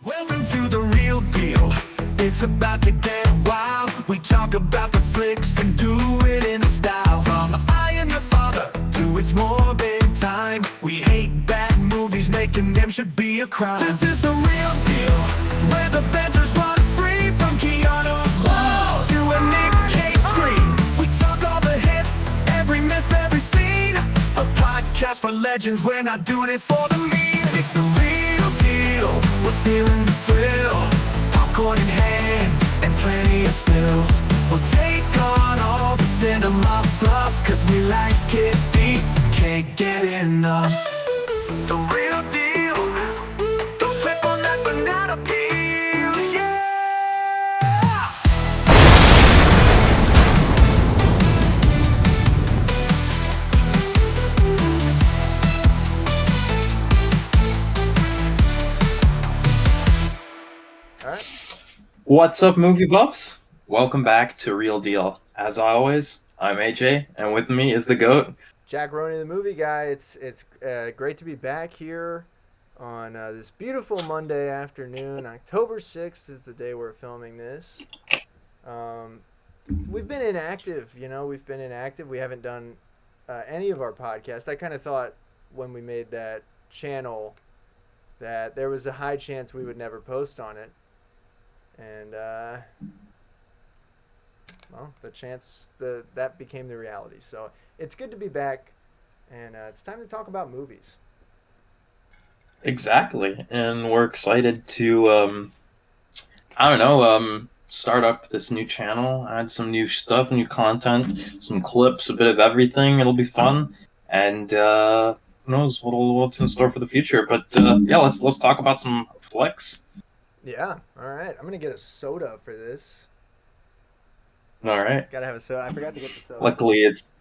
Welcome to the real deal. It's about to get wild. We talk about the flicks and do it in style. From I Am Your Father to It's Morbid Time. We hate bad movies, making them should be a crime. This is the real deal, where the banters run free. From Keanu's Whoa to a Nick Cage scream. We talk all the hits, every miss, every scene. A podcast for legends, we're not doing it for the memes. It's the real deal, we're feeling the thrill. Popcorn in hand, and plenty of spills. We'll take on all the cinema fluff, cause we like it deep, can't get enough. The real deal, don't slip on that banana peel, yeah! Alright. What's up, movie buffs? Welcome back to Real Deal. As always, I'm AJ, and with me is the GOAT. Jack Roney, the movie guy. It's great to be back here on this beautiful Monday afternoon. October 6th is the day we're filming this. We've been inactive, we've been inactive. We haven't done any of our podcasts. I kind of thought when we made that channel that there was a high chance we would never post on it. And, well, that became the reality. So it's good to be back, and it's time to talk about movies. Exactly, and we're excited to, start up this new channel, add some new stuff, new content, some clips, a bit of everything. It'll be fun, and who knows what's in store for the future. But yeah, let's talk about some flicks. Yeah, all right. I'm gonna get a soda for this. All right. Gotta have a soda. I forgot to get the soda. Luckily, it's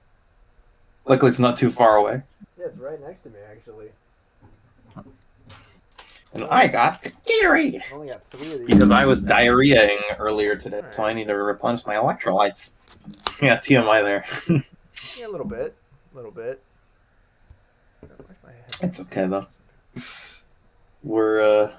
not too far away. Yeah, it's right next to me, actually. And I got the Gatorade. I only got 3 of these. Because I was diarrheaing earlier today, Right. so I need to replenish my electrolytes. Yeah, TMI there. Yeah, a little bit. Where's my head? It's okay though. We're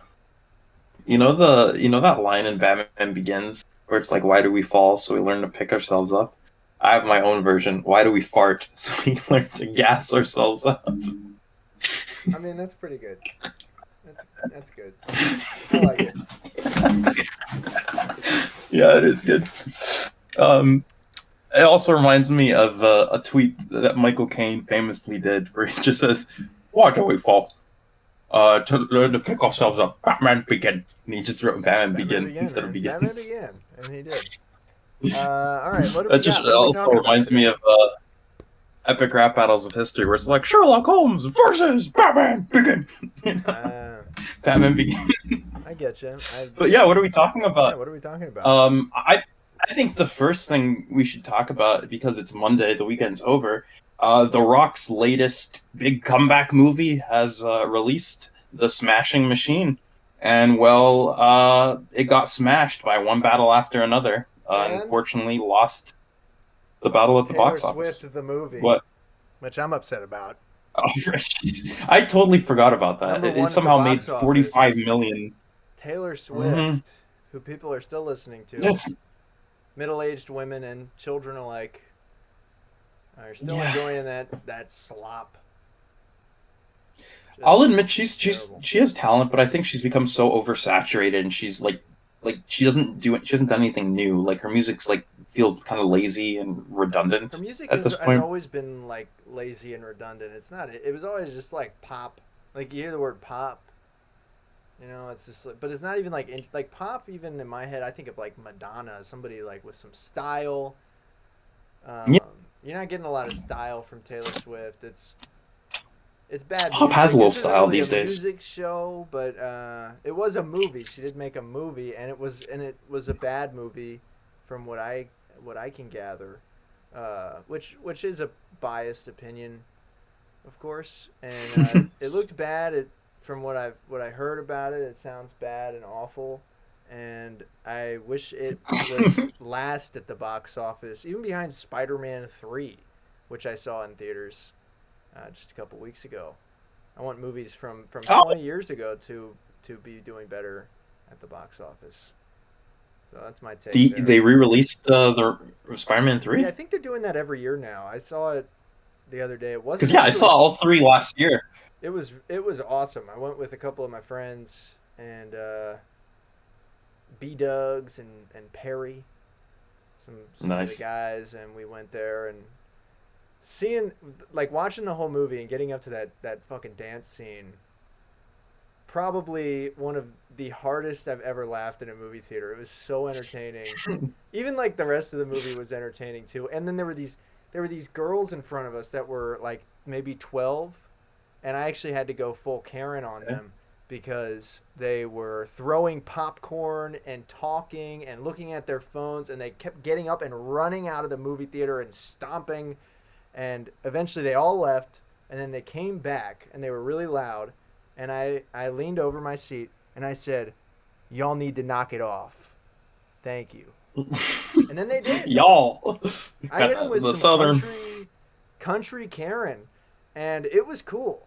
you know that line in Batman Begins where it's like, why do we fall so we learn to pick ourselves up? I have my own version. Why do we fart so we learn to gas ourselves up? I mean, that's pretty good. That's good. I like it. Yeah, it is good. It also reminds me of a tweet that Michael Caine famously did, where he just says, "Why do we fall? To learn to pick ourselves up. Batman Begin." And he just wrote Batman Begin instead of Begin. Batman Begin, and he did. All right, what do we That just got? What are we also talking about reminds me today? of epic rap battles of history, where it's like Sherlock Holmes versus Batman Begin. Batman Begin. I get you. But yeah, what are we talking about? Yeah, what are we talking about? I think the first thing we should talk about, because it's Monday, the weekend's over, The Rock's latest big comeback movie has released, The Smashing Machine. And, well, it got smashed by one battle after another. And? Unfortunately, lost the battle at the Taylor box office. Swift, the movie. What? Which I'm upset about. Oh, jeez. I totally forgot about that. Number one It at somehow the made box office. 45 million. Taylor Swift, who people are still listening to. Yes. Middle-aged women and children alike are still enjoying that slop. I'll admit she has talent, but I think she's become so oversaturated, and she's like she hasn't done anything new. Like her music's feels kind of lazy and redundant. Her music at this has point. always been lazy and redundant. It's not. It was always just pop. Like you hear the word pop, it's just but it's not even like pop. Even in my head, I think of Madonna, somebody with some style. Yeah. You're not getting a lot of style from Taylor Swift. It's bad. Pop music. has a little This isn't style really these a days. Music show, but it was a movie. She did make a movie, and it was a bad movie, from what I can gather, which is a biased opinion, of course, and it looked bad. From what I heard about it, it sounds bad and awful, and I wish it would last at the box office, even behind Spider-Man 3, which I saw in theaters just a couple weeks ago. I want movies from 20 years ago to be doing better at the box office. So that's my take there. They re-released the Spider-Man Yeah, I 3? think they're doing that every year now. I saw it the other day. It wasn't Because yeah, I saw actually. all three last year. It was awesome. I went with a couple of my friends and B Dugs and Perry, some of the Nice. guys, and we went there and seeing like watching the whole movie and getting up to that fucking dance scene. Probably one of the hardest I've ever laughed in a movie theater. It was so entertaining. Even like the rest of the movie was entertaining too. And then there were these girls in front of us that were like maybe 12, and I actually had to go full Karen on them because they were throwing popcorn and talking and looking at their phones, and they kept getting up and running out of the movie theater and stomping, and eventually they all left, and then they came back and they were really loud, and I leaned over my seat and I said, "Y'all need to knock it off. Thank you." And then they did. Y'all. I hit him with The some southern. country Karen, and it was cool.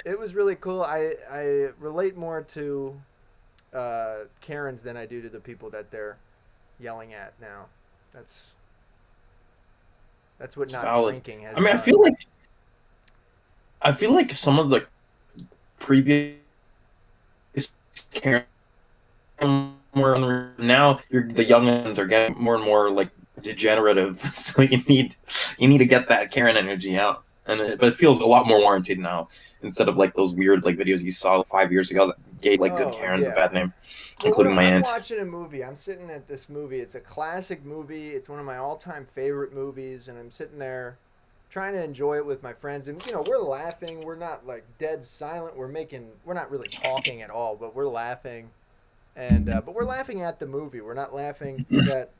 It was really cool. I relate more to Karens than I do to the people that they're yelling at now. That's that's what not Valid. drinking has I mean, done. I feel like some of the previous Karen more unreal. Now the young ones are getting more and more like degenerative. So you need to get that Karen energy out, but it feels a lot more warranted now instead of like those weird like videos you saw 5 years ago that gave like good Oh Karens a yeah. bad name, Well, including my I'm aunt. watching a movie. I'm sitting at this movie. It's a classic movie. It's one of my all-time favorite movies, and I'm sitting there trying to enjoy it with my friends. And we're laughing. We're not like dead silent. We're not really talking at all, but we're laughing. And but we're laughing at the movie. We're not laughing that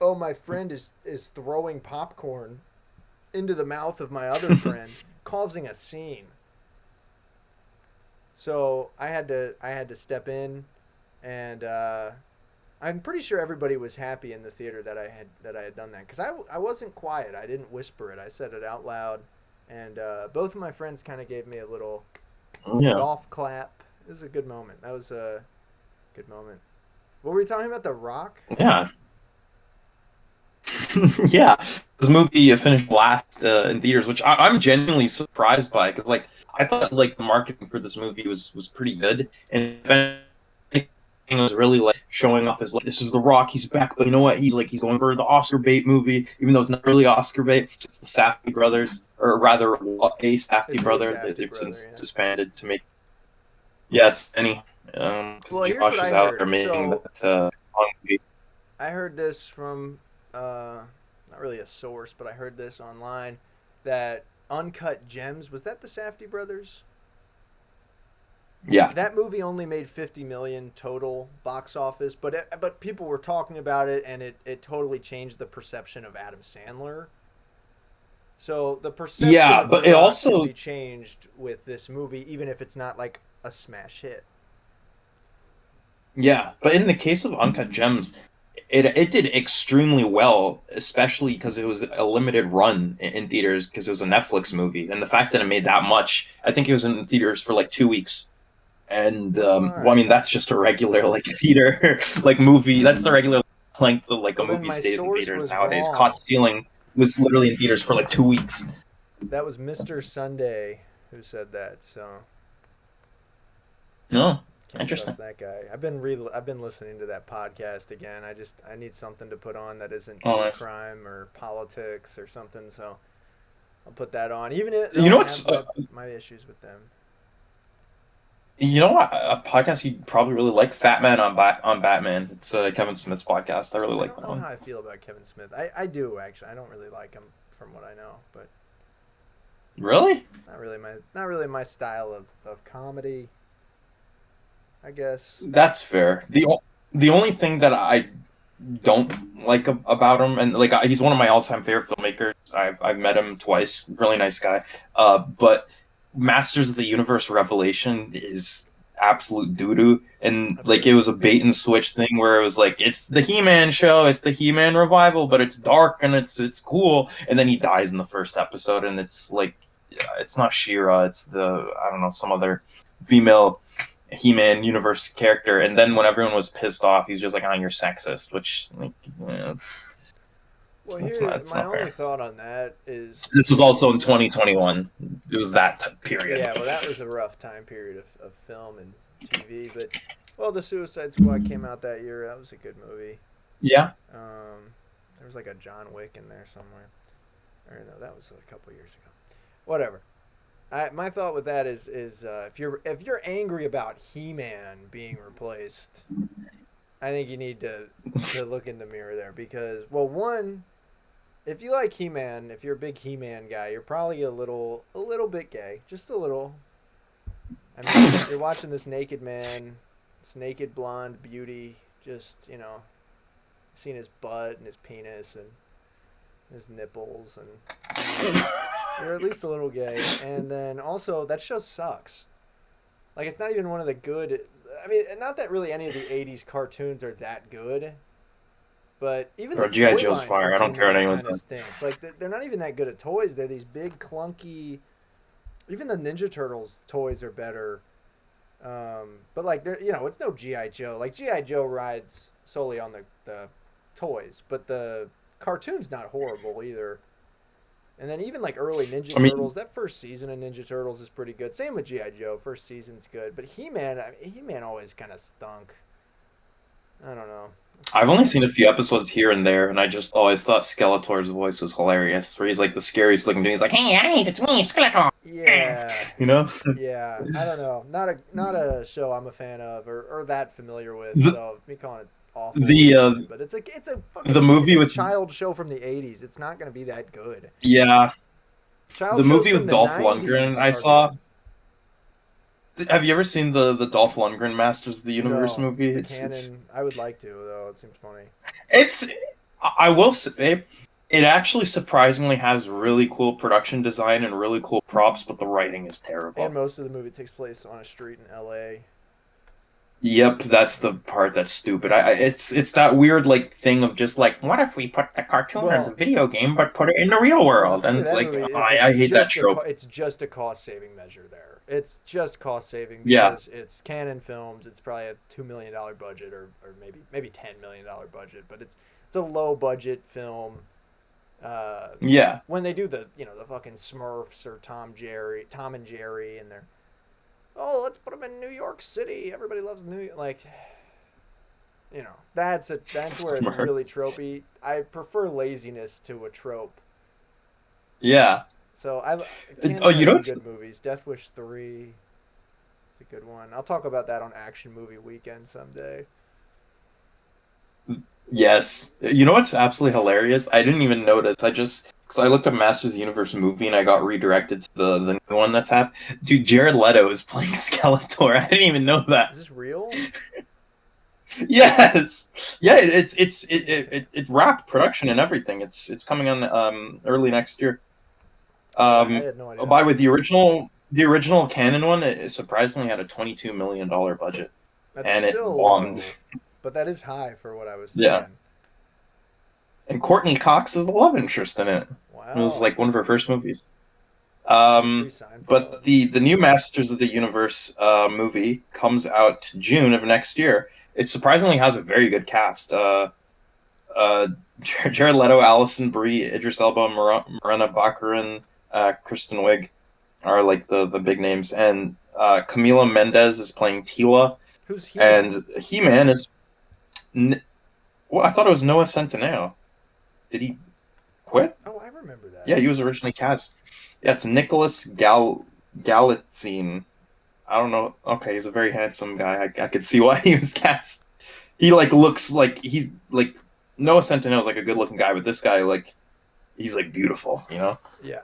oh my friend is throwing popcorn into the mouth of my other friend, causing a scene. So I had to step in, and I'm pretty sure everybody was happy in the theater that I had done that because I wasn't quiet. I didn't whisper it. I said it out loud, and both of my friends kind of gave me a little Yeah, golf clap. It was a good moment. That was a good moment. What were we talking about? The Rock? yeah. Yeah, this movie finished last in theaters, which I'm genuinely surprised by because like I thought like the marketing for this movie was pretty good, and if anything, it was really like showing off as like this is the Rock, he's back, but you know what? He's going for the Oscar bait movie, even though it's not really Oscar bait. It's the Safdie brothers, or rather a Safdie It's a brother. Safdie They've brother, since yeah. disbanded to make. Yeah, it's any Well, because here's what Josh I is out there heard. making So that movie. I heard this from not really a source, but I heard this online that Uncut Gems was that the Safdie brothers? Yeah, That movie only made 50 million total box office, but people were talking about it, and it totally changed the perception of Adam Sandler. So the perception yeah, of The but it Rock can also be changed with this movie, even if it's not like a smash hit. yeah, but in the case of Uncut Gems, it did extremely well, especially because it was a limited run in theaters because it was a Netflix movie, and the fact that it made that much, I think it was in theaters for like 2 weeks, and All well, I right. mean that's just a regular like theater like movie. That's the regular length of like a Well, then movie my stays in source theaters was nowadays. wrong. Caught Stealing was literally in theaters for like 2 weeks. That was Mr. Sunday who said that. So No, can't interesting. trust that guy. I've been listening to that podcast again. I need something to put on that isn't Oh, true nice. crime or politics or something. So I'll put that on, even if You though know I what's have my issues with them. You know what? A podcast you probably really like, Fat Man on Batman. It's Kevin Smith's podcast. I really I like don't that know one. how I feel about Kevin Smith. I do actually. I don't really like him from what I know, but Really? not really my style of comedy. I guess. That's fair. The only thing that I don't like about him, and like he's one of my all time favorite filmmakers. I've met him twice. Really nice guy. But Masters of the Universe Revelation is absolute doo doo, and I've like heard it was that. a bait and switch thing where it was like it's the He Man show, it's the He Man revival, but it's dark and it's cool, and then he dies in the first episode, and it's like it's not Shira, it's the I don't know some other female He-Man universe character, and then when everyone was pissed off, he's just like, "Oh, you're sexist," which like, Well, that's here, it's my not only fair. thought on that is, This was also in 2021. It was that period. yeah, well, that was a rough time period of film and TV. But, well, the Suicide Squad came out that year. That was a good movie. Yeah. There was like a John Wick in there somewhere. Or no, that was a couple years ago. Whatever. My thought with that is if you're angry about He-Man being replaced, I think you need to look in the mirror there because, well, one, if you like He-Man, if you're a big He-Man guy, you're probably a little bit gay, just a little. I mean, you're watching this naked man, this naked blonde beauty, just seeing his butt and his penis and his nipples, and you're at least a little gay. And then also that show sucks. Like, it's not even one of the good. I mean, not that really any of the '80s cartoons are that good, but even Or the G.I. toy Joe's line fire. for I don't care what He-Man anyone kind of says. stinks. Like, they're not even that good at toys. They're these big clunky. Even the Ninja Turtles toys are better. But like, it's no GI Joe. Like, GI Joe rides solely on the toys, but the cartoon's not horrible either. And then even like early Ninja Turtles, that first season of Ninja Turtles is pretty good. Same with GI Joe, first season's good. But He-Man always kind of stunk. I don't know. I've only seen a few episodes here and there, and I just always thought Skeletor's voice was hilarious. Where he's like the scariest looking dude. He's like, "Hey guys, it's me, Skeletor." Yeah, You know? yeah. I don't know. Not a show I'm a fan of or that familiar with. The- So me calling it awful. But it's a fucking, the movie it's a with child show from the '80s. It's not going to be that good. yeah, Child the shows movie from with the Dolph 90s Lundgren I are saw. good. Have you ever seen the Dolph Lundgren Masters of the Universe No, movie? the It's canon. I would like to though. It seems funny. it's I will say it actually surprisingly has really cool production design and really cool props, but the writing is terrible. And most of the movie takes place on a street in L.A. Yep, that's the part that's stupid. It's that weird like thing of just like, what if we put the cartoon in the video game but put it in the real world? And The it's thing of like, that movie is I hate that trope. it's just a cost saving measure there. It's just cost saving Yeah. because it's Canon Films. It's probably a $2 million budget or maybe $10 million budget, but it's a low budget film. Yeah. When they do the fucking Smurfs or Tom and Jerry, and they're, oh, let's put them in New York City. Everybody loves New York. Like, that's where it's Smurfs. really tropey. I prefer laziness to a trope. Yeah. So Oh, you know good movies. Death Wish 3 is a good one. I'll talk about that on Action Movie Weekend someday. Yes. You know what's absolutely hilarious? I didn't even notice. Because I looked up Masters of the Universe movie and I got redirected to the new one that's happened. Dude, Jared Leto is playing Skeletor. I didn't even know that. Is this real? Yes. Yeah, it wrapped production and everything. It's coming on early next year. I had no idea. With the original canon one, it surprisingly had a $22 million budget. That's and still it bombed. low, but that is high for what I was thinking. Yeah. And Courtney Cox is the love interest in it. Wow. It was like one of her first movies. Pre-Seinfeld. But the new Masters of the Universe movie comes out June of next year. It surprisingly has a very good cast. Jared Leto, Alison Brie, Idris Elba, Morena Baccarin, Kristen Wiig are like the big names, and Camila Mendez is playing Tila. Who's he? And He-Man is. Well, I thought it was Noah Centineo. Did he quit? Oh, I remember that. Yeah, he was originally cast. Yeah, it's Nicholas Galitzine. I don't know. Okay, he's a very handsome guy. I could see why he was cast. He like looks like he's like Noah Centineo is like a good looking guy, but this guy like he's like beautiful, you know? Yeah.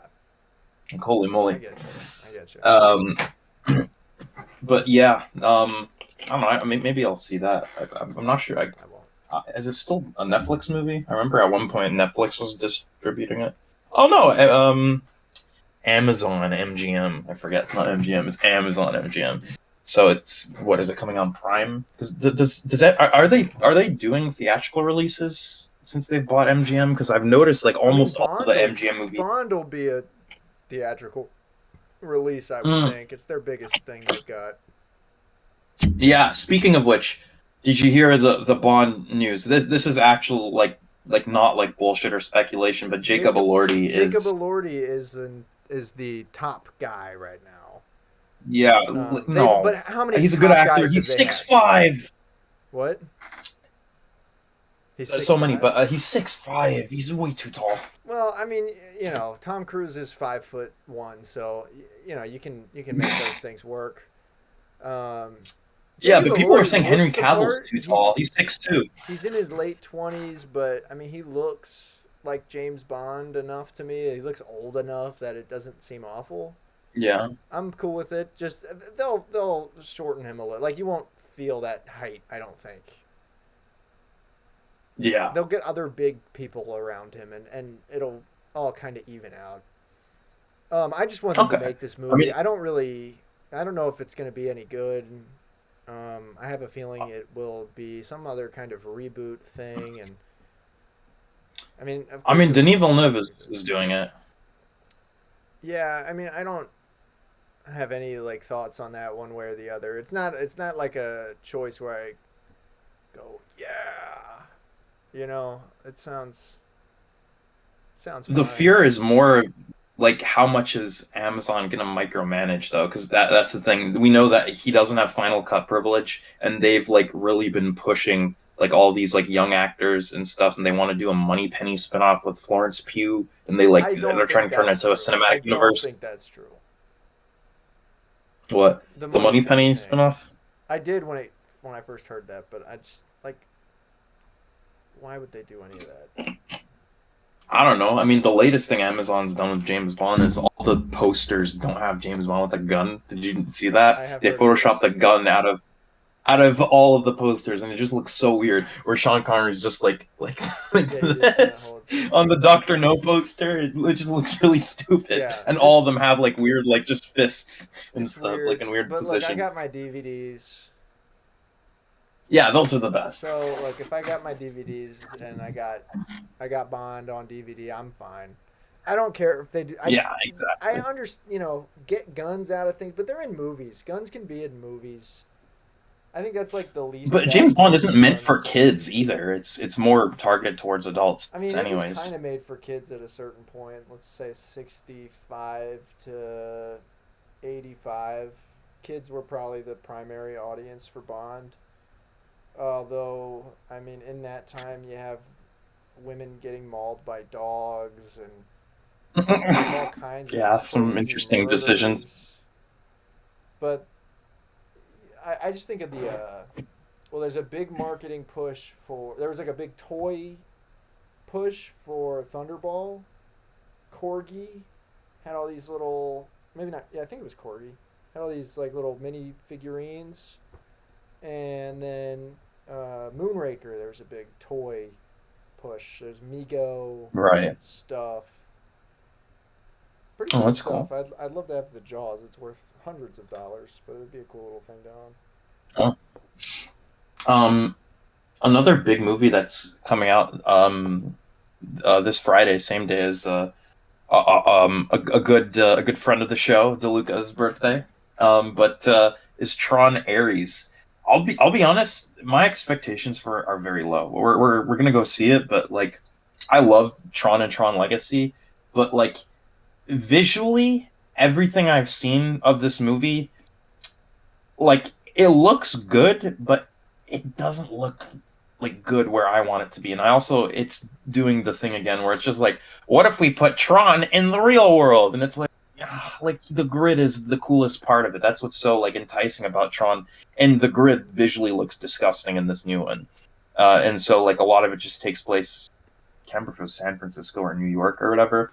Like, holy I moly. get you. But yeah, I don't know. I mean, maybe I'll see that. I'm not sure. I won't. Is it still a Netflix movie? I remember at one point Netflix was distributing it. Oh no, Amazon MGM. I forget. It's not MGM. It's Amazon MGM. So it's what is it coming on Prime? Does that are they doing theatrical releases since they've bought MGM? Because I've noticed like almost all the MGM movies. Bond will be a theatrical release, I would think. It's their biggest thing they've got. Yeah. Speaking of which, did you hear the Bond news? This is actual not like bullshit or speculation, but Jacob Jacob Elordi Jacob is Elordi is the top guy right now. yeah But no, how many he's a good top actor. guys have He's they six had? five. What? He's six So many, five. but he's 6'5". He's way too tall. Well, I mean, Tom Cruise is 5'1", so you can make those things work. Um, Yeah, Jacob but people are Elordi saying looks Henry the Cavill's part. too tall. He's 6'2". He's in his late 20s, but I mean, he looks like James Bond enough to me. He looks old enough that it doesn't seem awful. Yeah. I'm cool with it. Just they'll shorten him a little. Like you won't feel that height, I don't think. Yeah. They'll get other big people around him, and it'll all kind of even out. I just want them to Okay. make this I movie. mean, I don't know if it's going to be any good. I have a feeling it will be some other kind of reboot thing, and I mean, of I course, mean, it will Denis be Villeneuve a reboot. is doing it. Yeah, I mean, I don't have any like thoughts on that one way or the other. It's not like a choice where I go, yeah, it sounds The fine. fear is more like how much is Amazon gonna micromanage though? Because that's the thing. We know that he doesn't have Final Cut privilege, and they've like really been pushing like all these like young actors and stuff, and they want to do a Moneypenny spinoff with Florence Pugh, and I they're don't trying think to turn it that's into a true. I cinematic don't think universe. that's true. What, The the Moneypenny Moneypenny thing. spinoff? I did when I first heard that, but I just like, why would they do any of that? I don't know. I mean, the latest thing Amazon's done with James Bond is all the posters don't have James Bond with a gun. Did you see that? I have They heard of photoshopped the this. gun out of all of the posters, and it just looks so weird. Where Sean Connery's just like Yeah, he just kind of this holds. on the Doctor No poster. It just looks really stupid, Yeah, and all of them it's have like weird like just fists and it's stuff like weird, in weird but look, I got positions. my DVDs. Yeah, those are the best. So like, if I got my DVDs and I got Bond on DVD, I'm fine. I don't care if they do. Yeah, I exactly. understand. Get guns out of things, but they're in movies. Guns can be in movies. I think that's like the least But James bad Bond thing for isn't meant guns for to be. kids either. It's more targeted towards adults, I mean, it was anyways. kind of made for kids at a certain point. Let's say 65 to 85. Kids were probably the primary audience for Bond. Although, I mean, in that time, you have women getting mauled by dogs, and there's all kinds of Yeah, some crazy interesting decisions. murders. But I just think of well, there's a big marketing push there was like a big toy push for Thunderball. Corgi had all these little, maybe not, yeah, I think it was Corgi. Had all these like little mini figurines. And then Moonraker, there was a big toy push. There's Mego Right. stuff. Pretty Oh, cool that's stuff. cool. I'd love to have the Jaws. It's worth hundreds of dollars, but it'd be a cool little thing to own. Oh. Um, Another big movie that's coming out this Friday, same day as a good friend of the show, DeLuca's birthday. But is Tron Ares. I'll be honest, my expectations for it are very low. We're gonna go see it, but like I love Tron and Tron Legacy, but like visually, everything I've seen of this movie, like it looks good, but it doesn't look like good where I want it to be. And I also it's doing the thing again where it's just like, what if we put Tron in the real world? And it's like, like the grid is the coolest part of it. That's what's so like enticing about Tron. And the grid visually looks disgusting in this new one. And so like a lot of it just takes place, I can't remember if it was San Francisco or New York or whatever.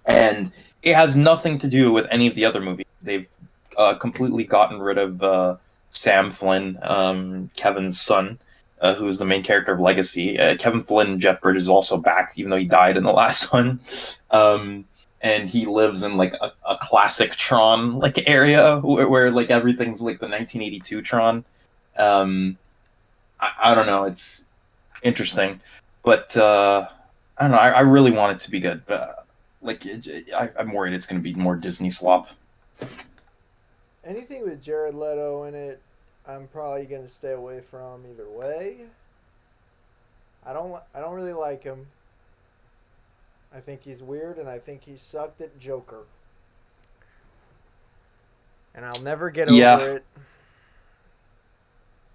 And it has nothing to do with any of the other movies. They've completely gotten rid of Sam Flynn, Kevin's son, who is the main character of Legacy. Kevin Flynn, Jeff Bridges, is also back, even though he died in the last one. Um, and he lives in like a classic Tron like area where like everything's like the 1982 Tron. Um, I don't know. It's interesting, but I don't know. I really want it to be good, but I'm worried it's going to be more Disney slop. Anything with Jared Leto in it, I'm probably gonna stay away from either way. I don't really like him. I think he's weird, and I think he sucked at Joker. And I'll never get Yeah. over it.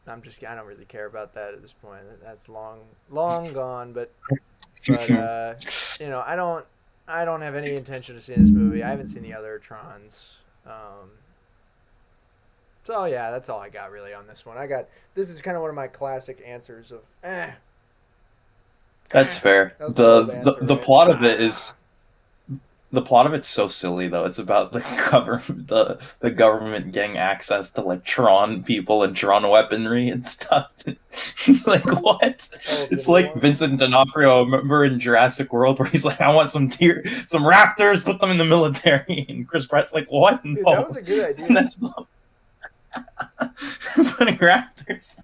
I don't really care about that at this point. That's long gone. But you know, I don't have any intention of seeing this movie. I haven't seen the other Trons. So yeah, that's all I got really on this one. This is kind of one of my classic answers of That's fair. That was my old answer, The right? plot of it is the plot of it's so silly though. It's about the government getting access to like Tron people and Tron weaponry and stuff. It's like what? Oh, It's the like one? Vincent D'Onofrio. Remember in Jurassic World where he's like, "I want some raptors, put them in the military," and Chris Pratt's like, "What? Dude, No, that was a good idea. that's not putting raptors."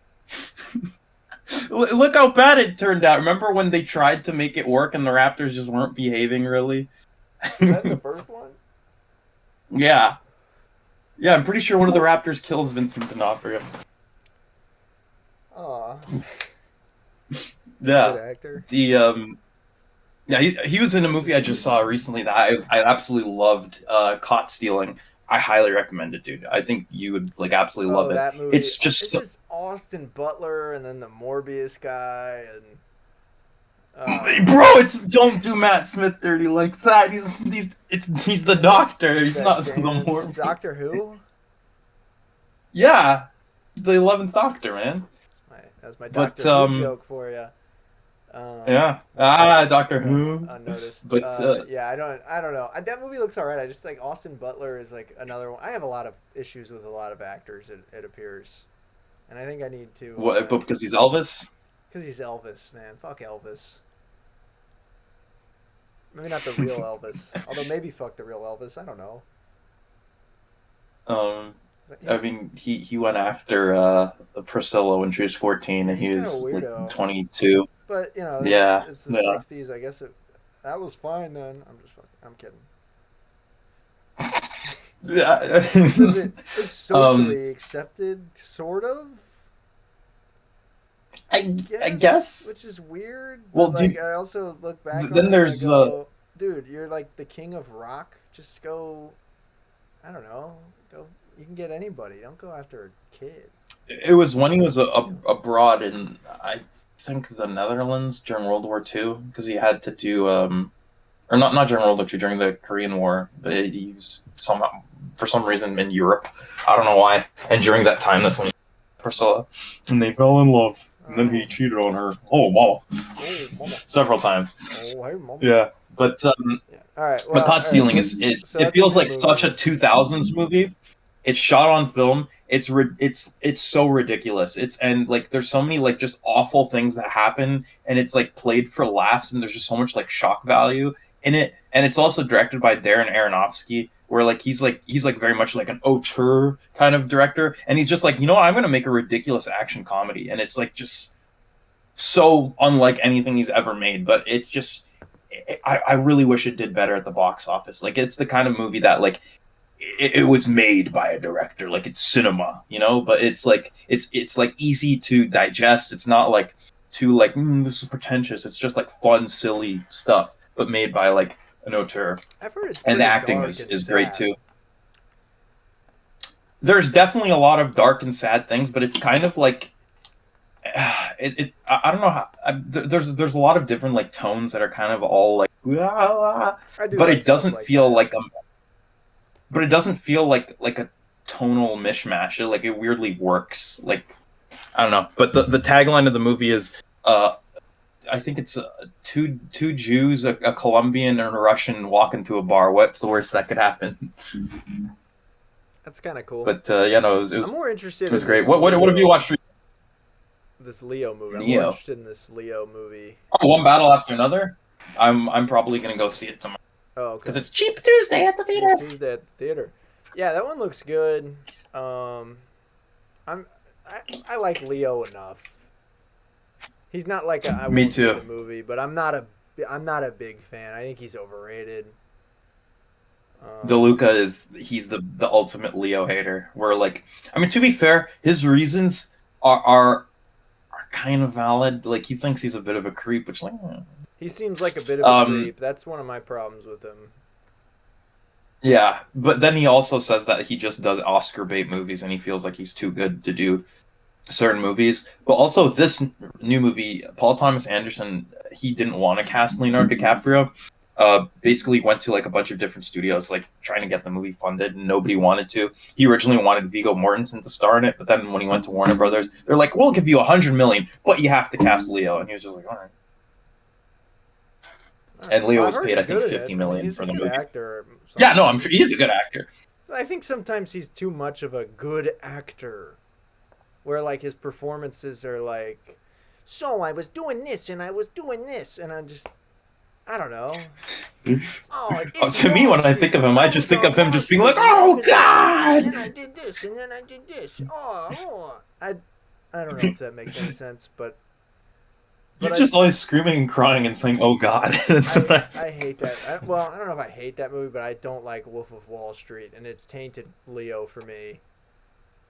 Look how bad it turned out. Remember when they tried to make it work and the raptors just weren't behaving really? Was that the first one? Yeah. Yeah, I'm pretty sure one of the raptors kills Vincent D'Onofrio. Aw. Yeah. Good actor. Yeah, he was in a movie I just saw recently that I absolutely loved, Caught Stealing. I highly recommend it, dude. I think you would like absolutely love Oh, it. that movie. It's just It's just Austin Butler and then the Morbius guy and. Bro, it's don't do Matt Smith dirty like that. He's the doctor. He's not the Morbius. Doctor Who? Yeah, he's the 11th Doctor, man. That's my But, Doctor Who joke for you. Yeah. Doctor Who. Unnoticed. But yeah, I don't know. That movie looks alright. I just like Austin Butler is like another one. I have a lot of issues with a lot of actors. It appears, and I think I need to. what? But because he's Elvis. Because he's Elvis, man. Fuck Elvis. Maybe not the real Elvis. Although maybe fuck the real Elvis. I don't know. I mean, he went after Priscilla when she was 14, and He's he kinda was weirdo. like 22. But you know, Yeah, it's the yeah. '60s. I guess that was fine then. I'm kidding. Yeah. It's socially accepted, sort of. I guess. Which is weird. Well, But, like, dude, I also look back. then on there's, it and I go, dude, you're like the king of rock. Just go. I don't know. Go. You can get anybody. Don't go after a kid. It was when he was abroad in, I think, the Netherlands during World War II, because he had to do, or not during World War II, during the Korean War, but he was for some reason in Europe. I don't know why. And during that time, that's when he met Priscilla, and they fell in love. And then he cheated on her. Oh, mama. Oh, mama. Several times. Oh, hey, mama. Yeah. But Yeah. All right. Well, but Caught Stealing is So it that's feels a good like such a movie. 2000s movie. It's shot on film. It's so ridiculous. And like there's so many like just awful things that happen, and it's like played for laughs, and there's just so much like shock value in it. And it's also directed by Darren Aronofsky, where like he's very much like an auteur kind of director, and he's just like, you know what, I'm gonna make a ridiculous action comedy, and it's like just so unlike anything he's ever made, but it's just I really wish it did better at the box office. Like it's the kind of movie that like it was made by a director, like it's cinema, you know. But it's like it's like easy to digest. It's not like too like this is pretentious. It's just like fun, silly stuff, but made by like an auteur. I've heard it's And the pretty acting dark is and great sad. too. There's definitely a lot of dark and sad things, but it's kind of like I don't know how there's a lot of different like tones that are kind of all like I do but like it doesn't stuff like feel that. like but it doesn't feel like a tonal mishmash. It weirdly works. Like I don't know. But the tagline of the movie is I think it's two Jews, a Colombian and a Russian walk into a bar. What's the worst that could happen? That's kind of cool. But yeah, no, it I'm was more interested. it was in great. this What have you watched? This Leo movie. I'm more Neo. interested in this Leo movie. Oh, one battle after another. I'm probably gonna go see it tomorrow Oh, okay. because it's cheap Tuesday at the theater. It's Tuesday at the theater. Yeah, that one looks good. I like Leo enough. He's not like I Me won't see too. the movie, but I'm not a big fan. I think he's overrated. DeLuca he's the ultimate Leo hater. Where like, I mean, to be fair, his reasons are kind of valid. Like he thinks he's a bit of a creep, which like, He seems like a bit of a creep. That's one of my problems with him. yeah. But then he also says that he just does Oscar bait movies, and he feels like he's too good to do certain movies. But also this new movie, Paul Thomas Anderson, he didn't want to cast Leonardo DiCaprio. Basically went to like a bunch of different studios, like trying to get the movie funded, and nobody wanted to. He originally wanted Viggo Mortensen to star in it, but then when he went to Warner Brothers, they're like, "We'll give you $100 million, but you have to cast Leo," and he was just like, "All right." And Leo was paid, I think, $50 million for the movie. Actor. Yeah, no, I'm sure he's a good actor. I think sometimes he's too much of a good actor, where like his performances are like, "So I was doing this and I was doing this," and I'm just. I don't know. To me, when I think of him, I just think of him just being like, "Oh God!" And then I did this, and then I did this. I don't know if that makes any sense, but he's just always screaming and crying and saying, "Oh God!" I hate that. I don't know if I hate that movie, but I don't like Wolf of Wall Street, and it's tainted Leo for me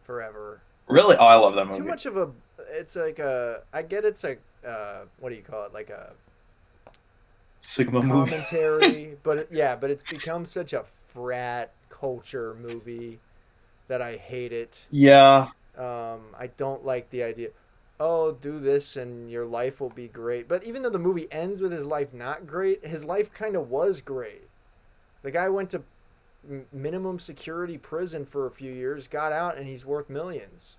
forever. Really? Oh, I love that movie. Too much of a. It's like a. I get it's like what do you call it? Like a. Sigma commentary, but it's become such a frat culture movie that I hate it. Yeah. I don't like the idea. Oh, do this and your life will be great. But even though the movie ends with his life not great, his life kind of was great. The guy went to minimum security prison for a few years, got out, and he's worth millions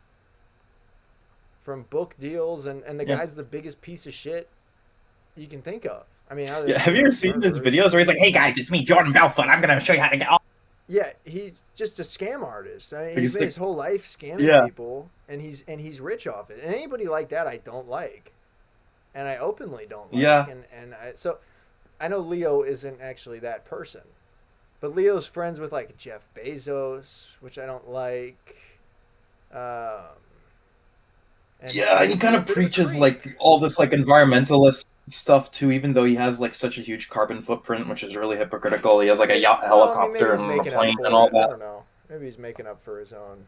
from book deals, and the guy's the biggest piece of shit you can think of. I mean, have you ever seen his videos where he's like, "Hey guys, it's me, Jordan Belfort. I'm gonna show you how to get off." Yeah, he's just a scam artist. I mean, he's made his whole life scamming people, and he's rich off it. And anybody like that, I don't like, and I openly don't like. Yeah. So I know Leo isn't actually that person, but Leo's friends with like Jeff Bezos, which I don't like. He kind of preaches like all this like environmentalist stuff too, even though he has like such a huge carbon footprint, which is really hypocritical. He has like a yacht, helicopter, and a plane and all that. I don't know. Maybe he's making up for his own.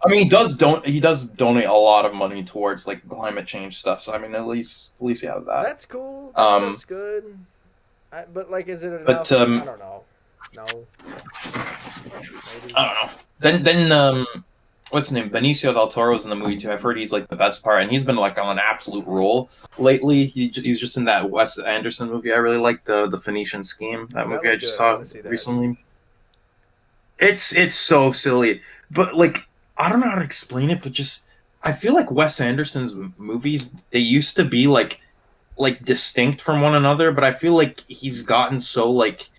I mean, he does donate a lot of money towards like climate change stuff. So I mean, at least you have that. That's cool. That's good. But like, is it enough? But I don't know. No. Maybe. I don't know. Then what's his name? Benicio del Toro's in the movie too. I've heard he's like the best part, and he's been like on an absolute roll lately. He's just in that Wes Anderson movie. I really liked the Phoenician Scheme. That movie I just saw recently. It's so silly, but like I don't know how to explain it, but just I feel like Wes Anderson's movies, they used to be like distinct from one another, but I feel like he's gotten so like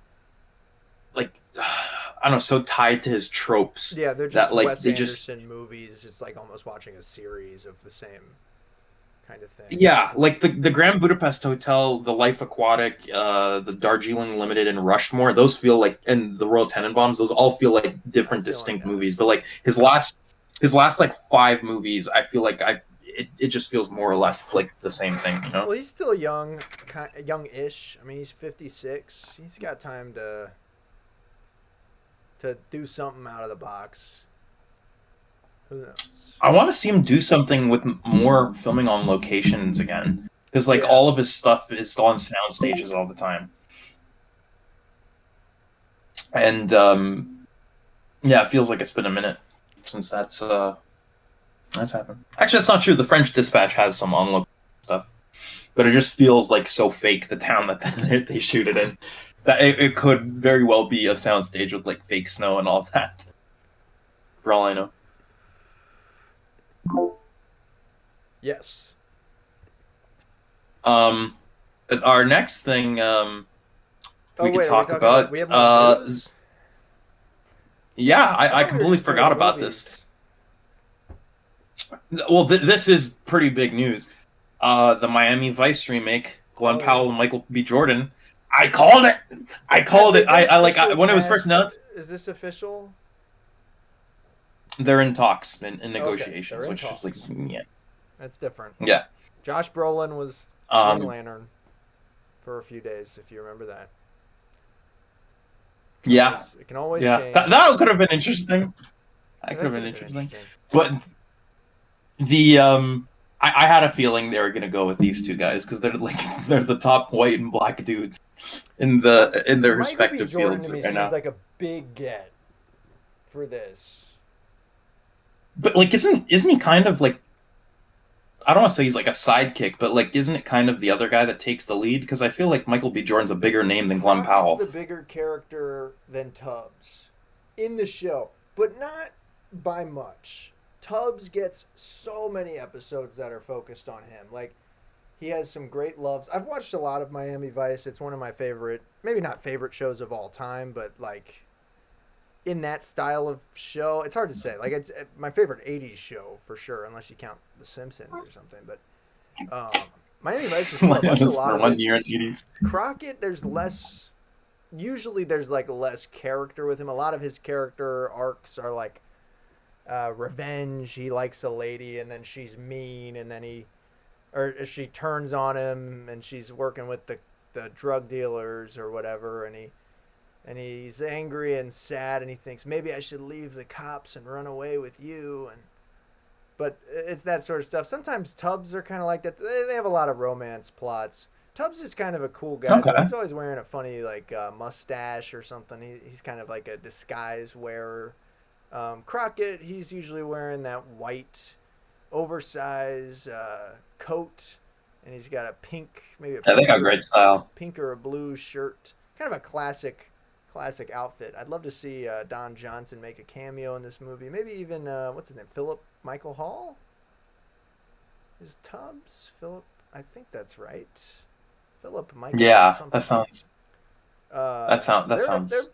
I don't know, so tied to his tropes. Yeah, they're just Wes Anderson movies. It's like almost watching a series of the same kind of thing. Yeah, like the Grand Budapest Hotel, the Life Aquatic, the Darjeeling Limited, and Rushmore. Those feel like, and the Royal Tenenbaums. Those all feel like different, distinct movies. But like his last like 5 movies, I feel like it just feels more or less like the same thing. You know? Well, he's still young-ish. I mean, he's 56. He's got time to do something out of the box. Who knows? I want to see him do something with more filming on locations again, because like all of his stuff is on sound stages all the time. And it feels like it's been a minute since that's happened. Actually, that's not true. The French Dispatch has some on location stuff, but it just feels like so fake, the town that they shoot it in. That it could very well be a soundstage with like fake snow and all that. For all I know. Yes. Our next thing we could talk about. We have more news? Yeah, I completely forgot about this. Well, this is pretty big news. The Miami Vice remake, Glenn Powell and Michael B. Jordan. I called it. When it was first announced. Is this official? They're in talks and negotiations, which is like That's different. Yeah. Josh Brolin was Green Lantern for a few days, if you remember that. Yeah, It can always yeah. change. That could have been interesting. That could have been interesting. But the I had a feeling they were gonna go with these two guys because they're like they're the top white and black dudes in their Michael B. respective Jordan fields to me right seems now. like a big get for this. But like, isn't he kind of like, I don't want to say he's like a sidekick, but like, isn't it kind of the other guy that takes the lead? Because I feel like Michael B. Jordan's a bigger name than Glenn Crockett's Powell. the bigger character than Tubbs in the show, but not by much. Tubbs gets so many episodes that are focused on him. Like, he has some great loves. I've watched a lot of Miami Vice. It's one of my favorite, maybe not favorite shows of all time, but like in that style of show, it's hard to say. Like, it's my favorite 80s show for sure, unless you count The Simpsons or something. But Miami Vice is cool. I've watched a lot For of 1 it. year in the 80s. Crockett, there's less. Usually, there's like less character with him. A lot of his character arcs are like revenge. He likes a lady, and then she's mean, and then she turns on him, and she's working with the drug dealers or whatever, and he's angry and sad, and he thinks maybe I should leave the cops and run away with you, but it's that sort of stuff. Sometimes Tubbs are kind of like that. They have a lot of romance plots. Tubbs is kind of a cool guy. Okay. He's always wearing a funny like mustache or something. He's kind of like a disguise wearer. Crockett, he's usually wearing that white, oversized coat, and he's got a pink, maybe a Yeah, they got pink great style. pink or a blue shirt. Kind of a classic outfit. I'd love to see Don Johnson make a cameo in this movie. Maybe even what's his name, Philip Michael Hall. Is Tubbs Philip? I think that's right. Philip Michael. Yeah, something. that sounds. That sounds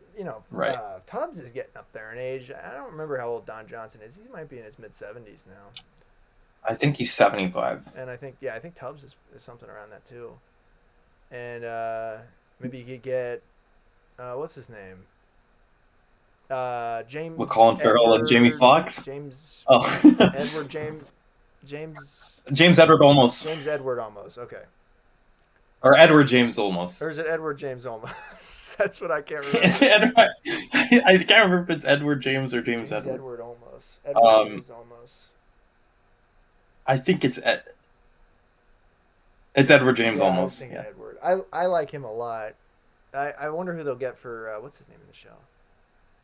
right. Tubbs is getting up there in age. I don't remember how old Don Johnson is. He might be in his mid-70s now. I think he's 75. And I think Tubbs is something around that too. And maybe you could get what's his name? James. With Colin Farrell and Jamie Foxx. James. Oh. Edward James. James Edward Olmos. James Edward Olmos. Okay. Or Edward James Olmos. Or is it Edward James Olmos? That's what I can't remember. I can't remember if it's Edward James or James Edward. Edward Olmos. Edward James Olmos. I think it's Edward James Yeah, Olmos. I was thinking Edward. I like him a lot. I wonder who they'll get for what's his name in the show?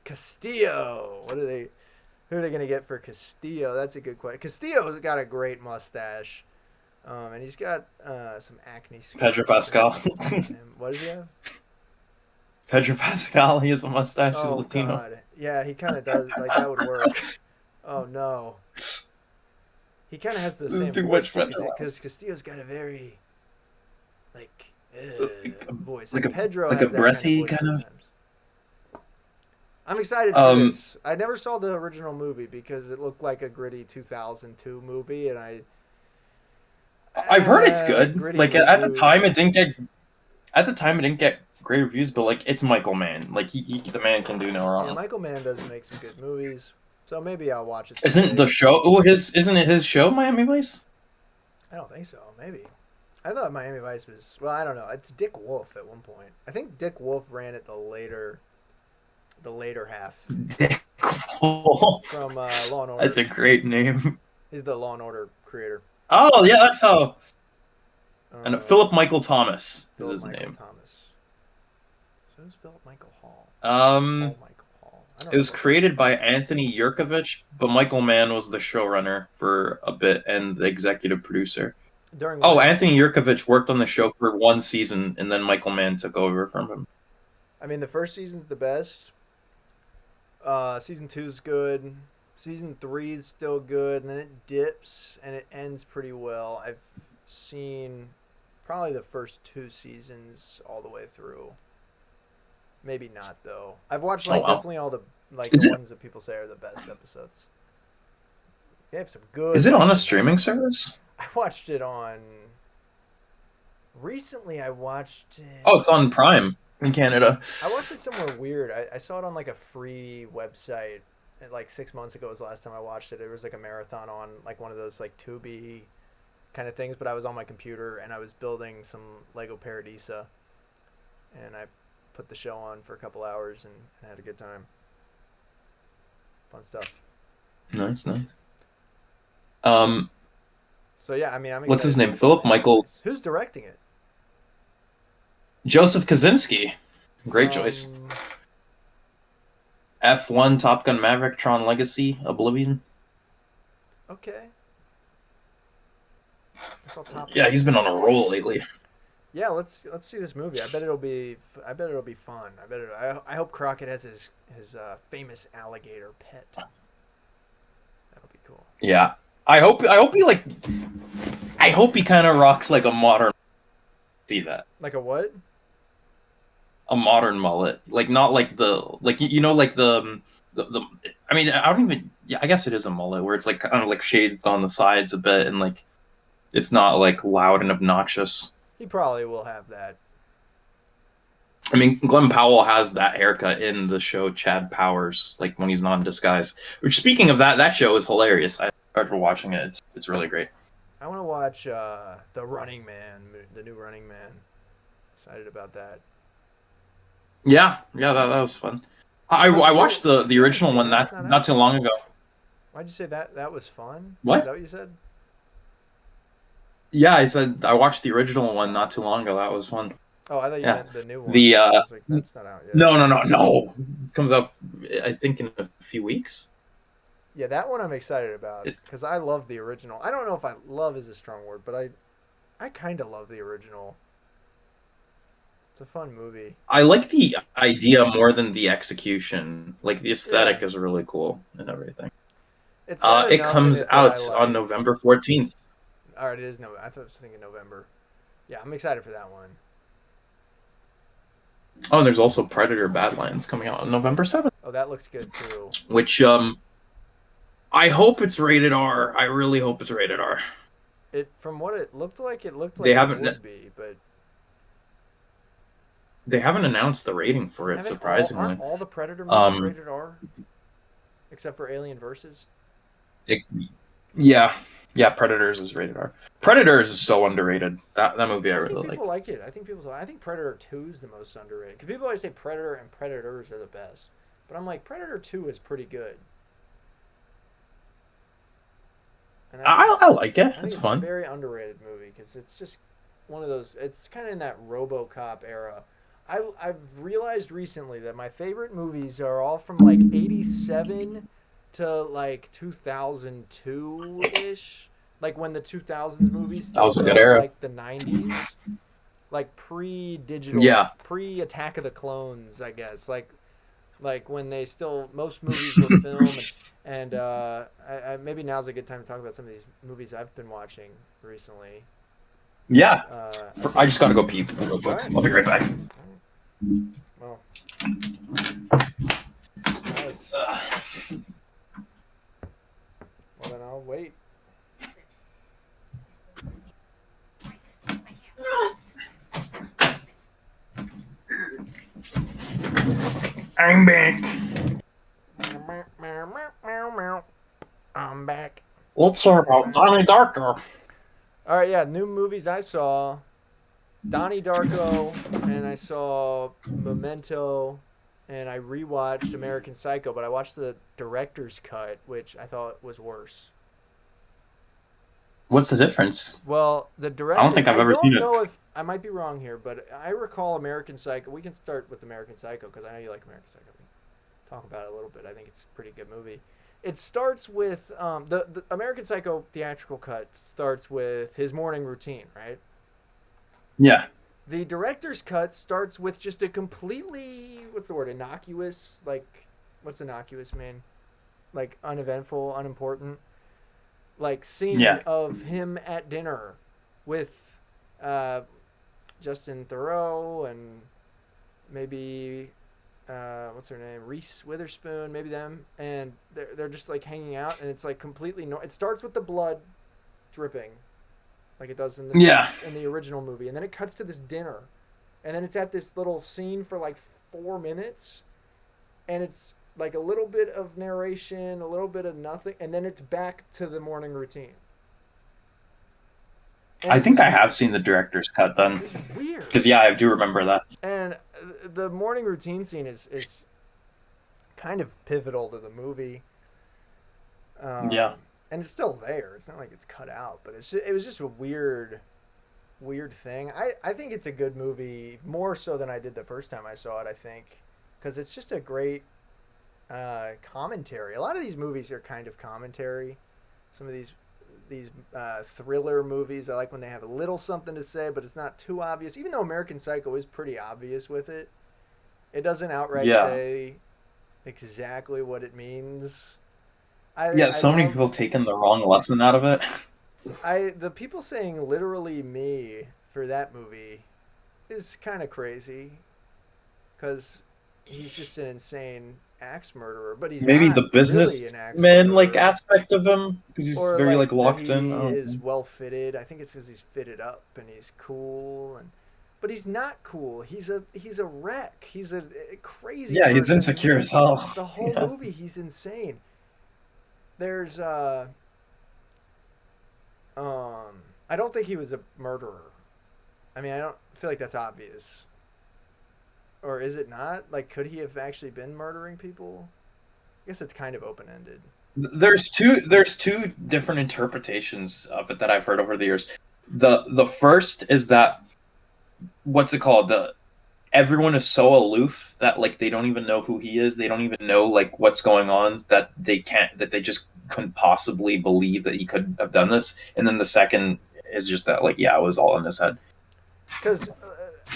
Castillo. Who are they gonna get for Castillo? That's a good question. Castillo's got a great mustache, and he's got some acne scars. Pedro Pascal. What does he have? Pedro Pascal. He has a mustache. He's Oh Latino. God. Yeah, he kind of does. Like that would work. Oh no. He kind of has the same Too voice much because Castillo's got a very voice. Like Pedro like has a that breathy kind of. kind of. I'm excited for this. I never saw the original movie because it looked like a gritty 2002 movie, and I've heard it's good. gritty Like at the reviews. time, it didn't get great reviews, but like it's Michael Mann. Like the man can do no wrong. Yeah, Michael Mann does make some good movies, so maybe I'll watch it. Isn't the show? Oh, isn't it his show, Miami Vice? I don't think so. Maybe. I thought Miami Vice was. Well, I don't know. It's Dick Wolf at one point. I think Dick Wolf ran it the later half. Dick Wolf. From Law and Order. That's a great name. He's the Law and Order creator. Oh yeah, that's how. And Philip Michael Thomas is his Michael name. Thomas. So who's Philip Michael Hall? Um, Michael Hall. I don't it was know. created by Anthony Yerkovich, but Michael Mann was the showrunner for a bit and the executive producer. During Anthony Yerkovich worked on the show for one season, and then Michael Mann took over from him. I mean, the first season's the best. Season 2's good. Season 3 is still good, and then it dips and it ends pretty well. I've seen probably the first 2 seasons all the way through. Maybe not though. I've watched definitely all the ones that people say are the best episodes. They have some good. Is it on a streaming service? I watched it on. Recently, I watched it. Oh, it's on Prime in Canada. I watched it somewhere weird. I saw it on like a free website. Like 6 months ago was the last time I watched it. It was like a marathon on like one of those like Tubi kind of things. But I was on my computer and I was building some Lego Paradisa, and I put the show on for a couple hours and had a good time. Fun stuff. Nice, nice. Um, So yeah, I mean, I'm what's excited his to name? see Philip the Michael movies. Who's directing it? Joseph Kosinski. Great choice. F1, Top Gun Maverick, Tron Legacy, Oblivion. Okay. I saw Top Yeah, Gun. he's been on a roll lately. Yeah, let's see this movie. I bet it'll be fun. I hope Crockett has his famous alligator pet. That'll be cool. Yeah, I hope he kind of rocks like a modern. See that? Like a what? A modern mullet, like not like the you know like the I mean I don't even yeah I guess it is a mullet where it's like kind of like shaded on the sides a bit and like it's not like loud and obnoxious. He probably will have that. I mean, Glenn Powell has that haircut in the show Chad Powers, like when he's not in disguise. Which, speaking of that, that show is hilarious. I started watching it. It's really great. I want to watch the Running Man, the new Running Man. Excited about that. Yeah, that was fun. I watched the original one not too long ago. Why'd you say that? That was fun. What? Is that what you said? Yeah, I said I watched the original one not too long ago. That was fun. Oh, I thought you meant the new one. The I was like, that's not out yet. No. It comes out I think in a few weeks. Yeah, that one I'm excited about because I love the original. I don't know if love is a strong word, but I kind of love the original. It's a fun movie. I like the idea more than the execution. Like the aesthetic is really cool and everything. It comes out on November 14th. All right, it is I thought I was thinking November. Yeah, I'm excited for that one. Oh, and there's also Predator Badlands coming out on November 7th. Oh, that looks good too. Which I hope it's rated R. I really hope it's rated R. From what it looked like it would be, but they haven't announced the rating for it. Surprisingly, aren't all the Predator movies rated R, except for Alien Versus? Yeah, Predators is rated R. Predators is so underrated. That movie I really like. People like it. I think Predator 2 is the most underrated. Because people always say Predator and Predators are the best, but I'm like Predator 2 is pretty good. And I like it. It's fun. A very underrated movie because it's just one of those. It's kind of in that RoboCop era. I've realized recently that my favorite movies are all from like '87 to like 2002 ish. Like when the 2000s movies still was a good era. Like the 90s, like pre-digital, pre-Attack of the Clones, I guess. Like when most movies were filmed. And I maybe now's a good time to talk about some of these movies I've been watching recently. Yeah. I just gotta go pee real quick. Right. I'll be right back. Well, nice. Well, then I'll wait. I'm back. I'm back. Let's talk about Donnie Darko. All right, yeah, new movies I saw. Donnie Darko, and I saw Memento, and I rewatched American Psycho, but I watched the director's cut, which I thought was worse. What's the difference? Well, the director. I don't think I've ever seen it. I don't know if I might be wrong here, but I recall American Psycho. We can start with American Psycho because I know you like American Psycho. We can talk about it a little bit. I think it's a pretty good movie. It starts with the American Psycho theatrical cut starts with his morning routine, right? Yeah. The director's cut starts with just a completely innocuous, like what's innocuous mean? Like uneventful, unimportant, like scene of him at dinner with Justin Theroux and maybe what's her name? Reese Witherspoon, maybe them, and they're just like hanging out, and it's like completely it starts with the blood dripping, like it does in the original movie, and then it cuts to this dinner, and then it's at this little scene for like 4 minutes, and it's like a little bit of narration, a little bit of nothing, and then it's back to the morning routine. I think I have seen the director's cut then. It's weird. Because I do remember that. And the morning routine scene is kind of pivotal to the movie. Yeah. Um, and it's still there. It's not like it's cut out, but it was just a weird thing. I think it's a good movie, more so than I did the first time I saw it, I think, because it's just a great commentary. A lot of these movies are kind of commentary. Some of these thriller movies, I like when they have a little something to say, but it's not too obvious. Even though American Psycho is pretty obvious with it, it doesn't outright Yeah. say exactly what it means. Yeah, I so many love people taking the wrong lesson out of it. the people saying literally me for that movie is kind of crazy because he's just an insane axe murderer, but he's Maybe not the really an axe businessman like murderer. aspect of him because he's Or very like like that locked in. I he don't is know. well fitted. I think it's because he's fitted up and he's cool, and but he's not cool. He's a wreck. He's a crazy Yeah, he's person. insecure as hell. The whole Yeah. movie, he's insane. There's I don't think he was a murderer. I mean, I don't feel like that's obvious. Or is it not? Like, could he have actually been murdering people? I guess it's kind of open ended. There's two different interpretations of it that I've heard over the years. The first is that what's it called? Everyone is so aloof that like they don't even know who he is. They don't even know like what's going on, that they just couldn't possibly believe that he could have done this. And then the second is just that like yeah, it was all in his head. Because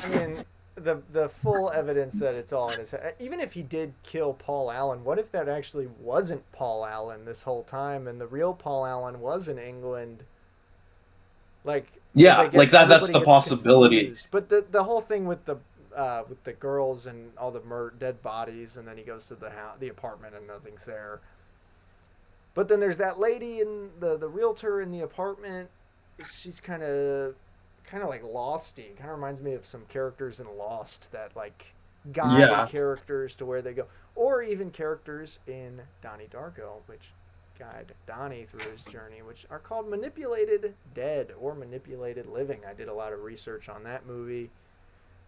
I mean, the full evidence that it's all in his head. Even if he did kill Paul Allen, what if that actually wasn't Paul Allen this whole time, and the real Paul Allen was in England? Like, Yeah, like that's everybody the gets possibility. confused. But the whole thing with the girls and all the dead bodies, and then he goes to the apartment and nothing's there. But then there's that lady in the realtor in the apartment. She's kind of like Losty. Kind of reminds me of some characters in Lost that like guide Yeah, characters to where they go, or even characters in Donnie Darko, which guide Donnie through his journey, which are called Manipulated Dead or Manipulated Living. I did a lot of research on that movie,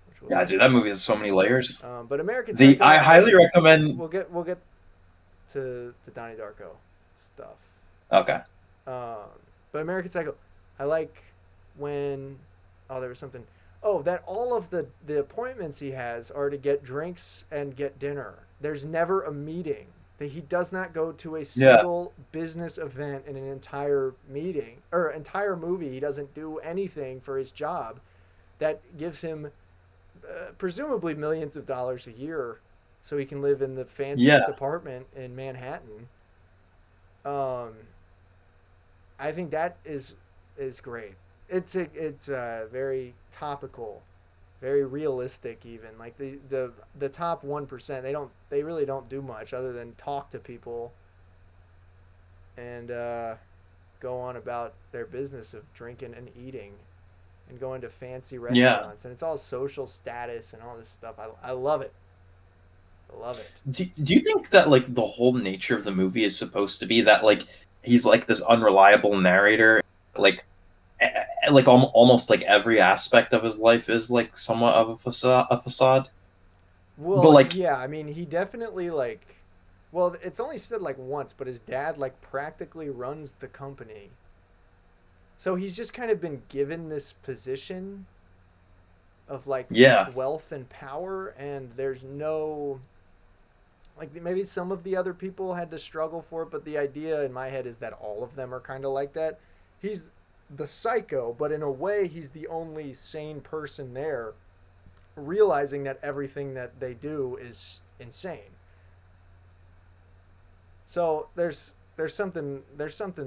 which yeah, dude, that movie has so many layers. but American The Psycho, I highly recommend. we'll get to the Donnie Darko stuff. Okay. Um, but American Psycho, I like when there was something. Oh, that all of the appointments he has are to get drinks and get dinner. There's never a meeting. That he does not go to a Yeah. single business event in an entire meeting or entire movie. He doesn't do anything for his job that gives him presumably millions of dollars a year so he can live in the Yeah. fanciest apartment in Manhattan. Um, I think that is great. It's very topical, very realistic. Even like the top 1%, they really don't do much other than talk to people and go on about their business of drinking and eating and going to fancy Yeah. restaurants, and it's all social status and all this stuff. I love it. I love it. Do you think that like the whole nature of the movie is supposed to be that like he's like this unreliable narrator, like like almost like every aspect of his life is like somewhat of a facade. But Well, like yeah, I mean, he definitely like. Well, it's only said like once, but his dad like practically runs the company. So he's just kind of been given this position of like yeah, wealth and power, and there's no like maybe some of the other people had to struggle for it, but the idea in my head is that all of them are kind of like that. He's the psycho, but in a way he's the only sane person there, realizing that everything that they do is insane. So there's something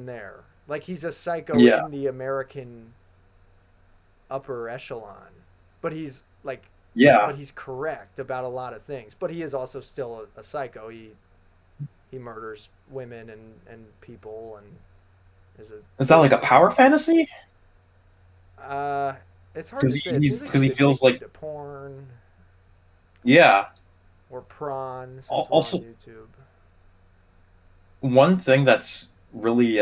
there. Like he's a psycho yeah, in the American upper echelon, but yeah, but he's correct about a lot of things. But he is also still a psycho. He murders women and people and is a is that like a power fantasy? uh. It's hard Because to say. It seems like because he's he feels addicted like to porn yeah. or prawn since we're on Also, YouTube. one thing that's really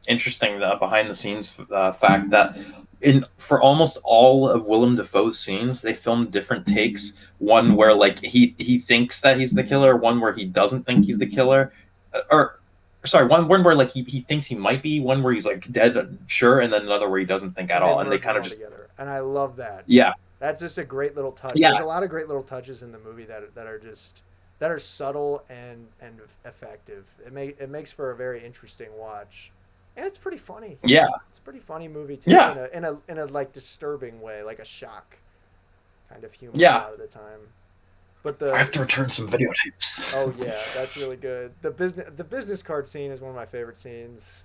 interesting behind the scenes fact that in for almost all of Willem Dafoe's scenes, they filmed different takes. One where like he thinks that he's the killer, one where he doesn't think he's the killer, or sorry, one where like he thinks he might be, one where he's like dead sure, and then another where he doesn't think at And they all, and they merge them kind of all just together, and I love that. yeah That's just a great little touch. yeah There's a lot of great little touches in the movie that are just that are subtle and effective. It makes for a very interesting watch, and it's pretty funny. yeah It's a pretty funny movie too, yeah in a like disturbing way, like a shock kind of humor a yeah. lot of the time. But I have the to return some videotapes. oh yeah, that's really good. The business card scene is one of my favorite scenes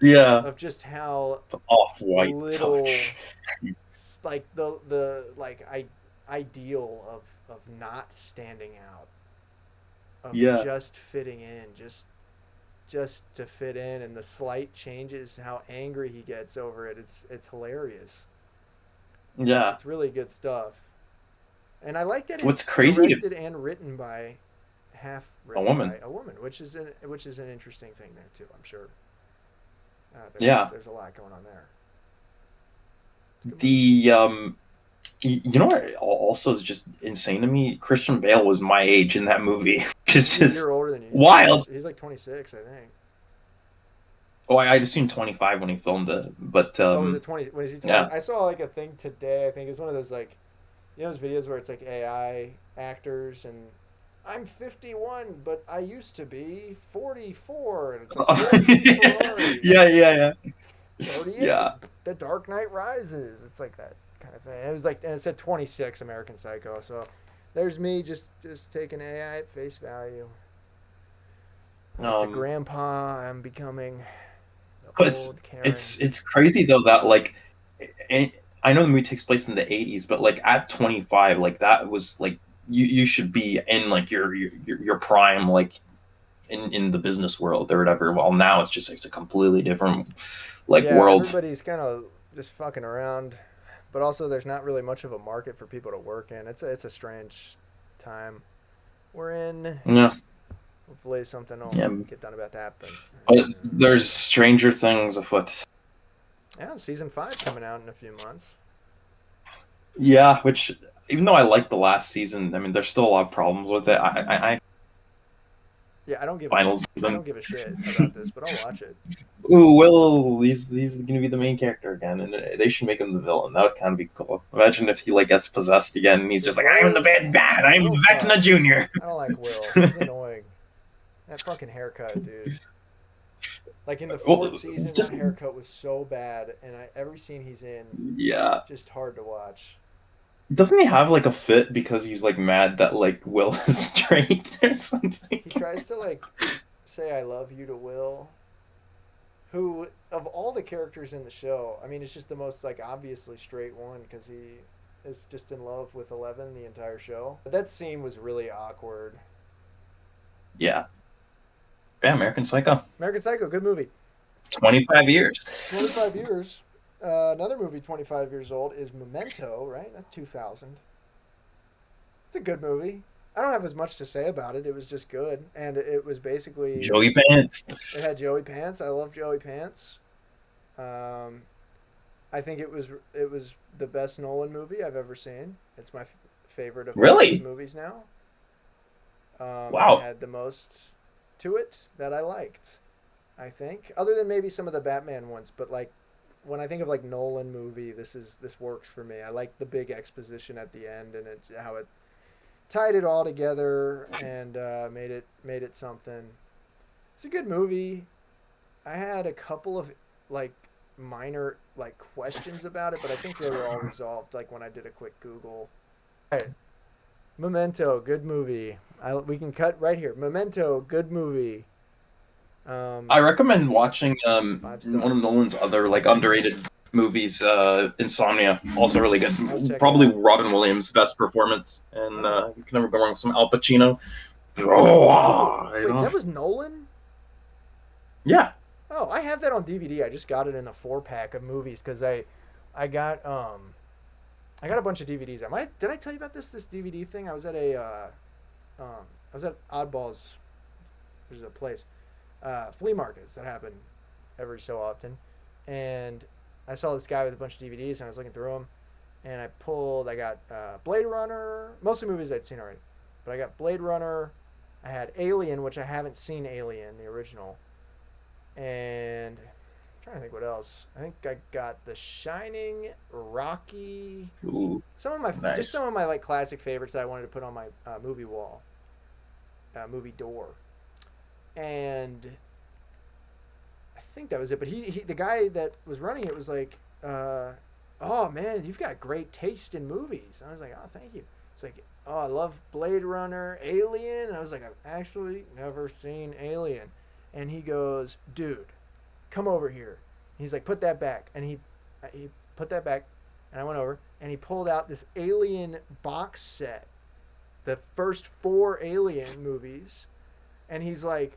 Yeah, of just how the off-white little touch. like the like ideal of not standing out, of Yeah, just fitting in, just to fit in, and the slight changes, how angry he gets over it. It's hilarious. yeah. It's really good stuff. And I like that What's it's crazy to directed and written by half a written woman. by a woman, which is an interesting thing there too. I'm sure. Yeah. There's a lot going on there. The you know what also is just insane to me? Christian Bale was my age in that movie, which is He's a just year older than you. wild. He's like 26, I think. Oh, I'd assumed 25 when he filmed it, but Oh, was it 20? When is he 20? yeah. I saw like a thing today. I think it's one of those like, you know, those videos where it's like AI actors and I'm 51, but I used to be 44, and it's like Ferrari, Yeah, yeah, yeah, 38. yeah. The Dark Knight Rises. It's like that kind of thing. It was like, and it said 26 American Psycho. So there's me just taking AI at face value. Like the grandpa I'm becoming. But Old Karen. it's crazy though that like I know the movie takes place in the 80s, but like at 25, like that was like you should be in like your prime, like in the business world or whatever. Well, now it's a completely different like Yeah, world. everybody's kind of just fucking around, but also there's not really much of a market for people to work in. It's a strange time we're in. Yeah, Hopefully something will yeah. get done about that. But there's stranger things afoot. Yeah, season 5 coming out in a few months. Yeah, which even though I liked the last season, I mean, there's still a lot of problems with it. I Yeah, I final I season. don't give a shit about this, but I'll watch it. Ooh, Will, he's gonna be the main character again, and they should make him the villain. That would kind of be cool. Imagine if he like gets possessed again, and he's just like, "I'm the bad bad. I'm Will Vecna sucks. Junior." I don't like Will. He's annoying. That fucking haircut, dude. Like in the fourth season, just that haircut was so bad, and every scene he's in, yeah. just hard to watch. Doesn't he have like a fit because he's like mad that like Will is straight or something? He tries to like say "I love you" to Will, who of all the characters in the show, I mean, it's just the most like obviously straight one because he is just in love with 11 the entire show. But that scene was really awkward. Yeah. Yeah, American Psycho. American Psycho, good movie. 25 years. 25 years. Another movie 25 years old is Memento, right? That's 2000. It's a good movie. I don't have as much to say about it. It was just good, and it was basically Joey Pants. It had Joey Pants. I love Joey Pants. I think it was the best Nolan movie I've ever seen. It's my favorite of Really? his movies now. Wow. It had the most to it that I liked, I think, other than maybe some of the Batman ones. But like when I think of like Nolan movie, this works for me. I like the big exposition at the end and how it tied it all together and made it something. It's a good movie. I had a couple of like minor like questions about it, but I think they were all resolved like when I did a quick Google. All right. Memento, good movie. We can cut right here. Memento, good movie. I recommend watching 5 one stars. of Nolan's other like underrated movies, Insomnia. Also really I'll good. check Probably it out. Robin Williams' best performance, and you can never go wrong with some Al Pacino. Oh, you Wait, know? that was Nolan? Yeah. Oh, I have that on DVD. I just got it in a 4-pack of movies because I got a bunch of DVDs. Did I tell you about this DVD thing? I was at Oddballs. There's a place, flea markets that happen every so often, and I saw this guy with a bunch of DVDs, and I was looking through them, and I got Blade Runner, mostly movies I'd seen already, but I got Blade Runner. I had Alien, which I haven't seen Alien, the original, and I'm trying to think what else. I think I got The Shining, Rocky, Ooh, some of my nice. just some of my like classic favorites that I wanted to put on my movie wall, movie door, and I think that was it. But the guy that was running it was like, "Oh man, you've got great taste in movies." And I was like, "Oh, thank you." It's like, "Oh, I love Blade Runner, Alien." And I was like, "I've actually never seen Alien." And he goes, "Dude, come over here." He's like, "Put that back." And he put that back, and I went over, and he pulled out this Alien box set, the first 4 Alien movies, and he's like,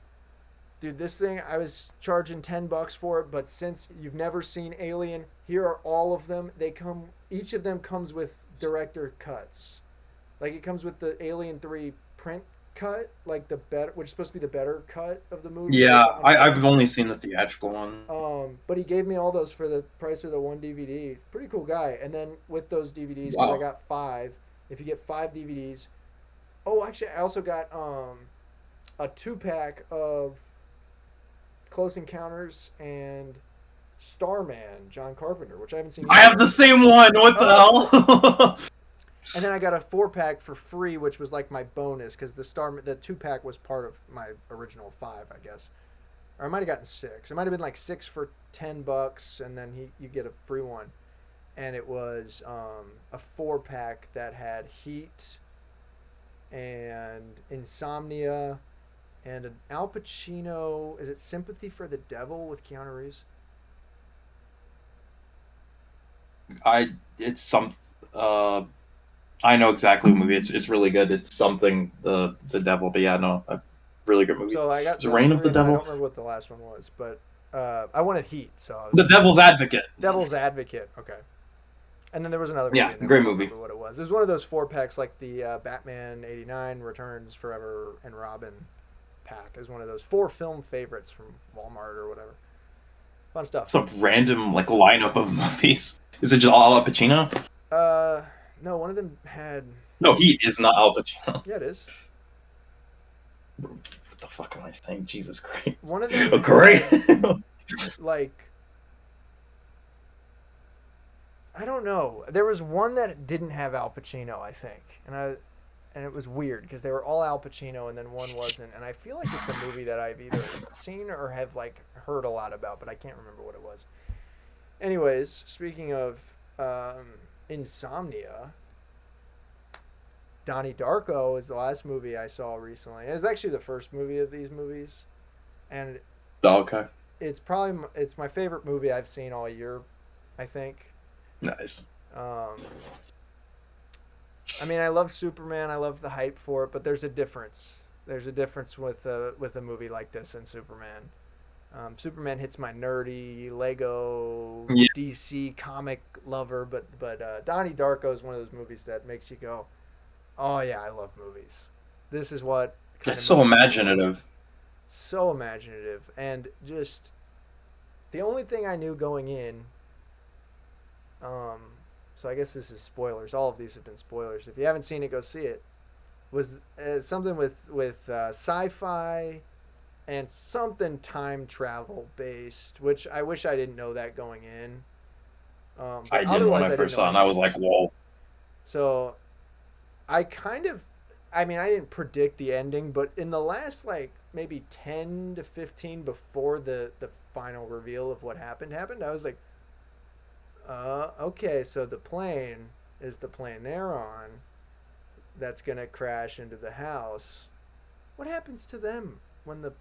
"Dude, this thing, I was charging $10 for it, but since you've never seen Alien, here are all of them. Each of them comes with director cuts. Like it comes with the Alien 3 print cut, like which is supposed to be the better cut of the movie. Yeah, Like I've unfinished. only seen the theatrical one. But he gave me all those for the price of the one DVD. Pretty cool guy. And then with those DVDs, because I Wow. got 5, if you get 5 DVDs, oh, actually, I also got a 2-pack of Close Encounters and Starman, John Carpenter, which I haven't seen I either. have the same one. What the hell? And then I got a 4-pack for free, which was like my bonus because the 2-pack was part of my original 5, I guess. Or I might have gotten 6. It might have been like 6 for $10, and then you get a free one. And it was a 4-pack that had Heat and Insomnia and an Al Pacino. Is it Sympathy for the Devil with Keanu Reeves? It's some uh I know exactly what movie. It's really good. It's something the devil, but yeah, no, a really good movie. So I got Is it those Reign 3, of the and then I Devil? don't remember what the last one was, but I wanted Heat, so I was The Devil's Advocate. Devil's Advocate. Okay. And then there was another movie. Yeah, in there, great but I don't movie. remember what it was. It was one of those 4-packs, like the Batman '89 Returns, Forever, and Robin pack. It was one of those 4 film favorites from Walmart or whatever. Fun stuff. Some random like lineup of movies. Is it just all Al Pacino? No, one of them had. No, Heat is not Al Pacino. Yeah, it is. What the fuck am I saying? Jesus Christ. One of them Oh, great. like, I don't know. There was one that didn't have Al Pacino, I think, and it was weird because they were all Al Pacino and then one wasn't. And I feel like it's a movie that I've either seen or have like heard a lot about, but I can't remember what it was. Anyways, speaking of Insomnia, Donnie Darko is the last movie I saw recently. It was actually the first movie of these movies, and Oh, okay. it's my favorite movie I've seen all year, I think. Nice. I mean, I love Superman. I love the hype for it, but there's a difference. There's a difference with a movie like this and Superman. Superman hits my nerdy Lego Yeah. DC comic lover, but Donnie Darko is one of those movies that makes you go, "Oh yeah, I love movies. This is what." It's so imaginative. So imaginative, and just the only thing I knew going in. So I guess this is spoilers. All of these have been spoilers. If you haven't seen it, go see it. Was something with sci-fi and something time travel based, which I wish I didn't know that going in. But I didn't when otherwise, I didn't first know saw it, and I was anything. like, whoa. So I I mean, I didn't predict the ending, but in the last like maybe 10 to 15 before the final reveal of what happened, I was like, okay, so the plane is the plane they're on that's going to crash into the house. What happens to them when the.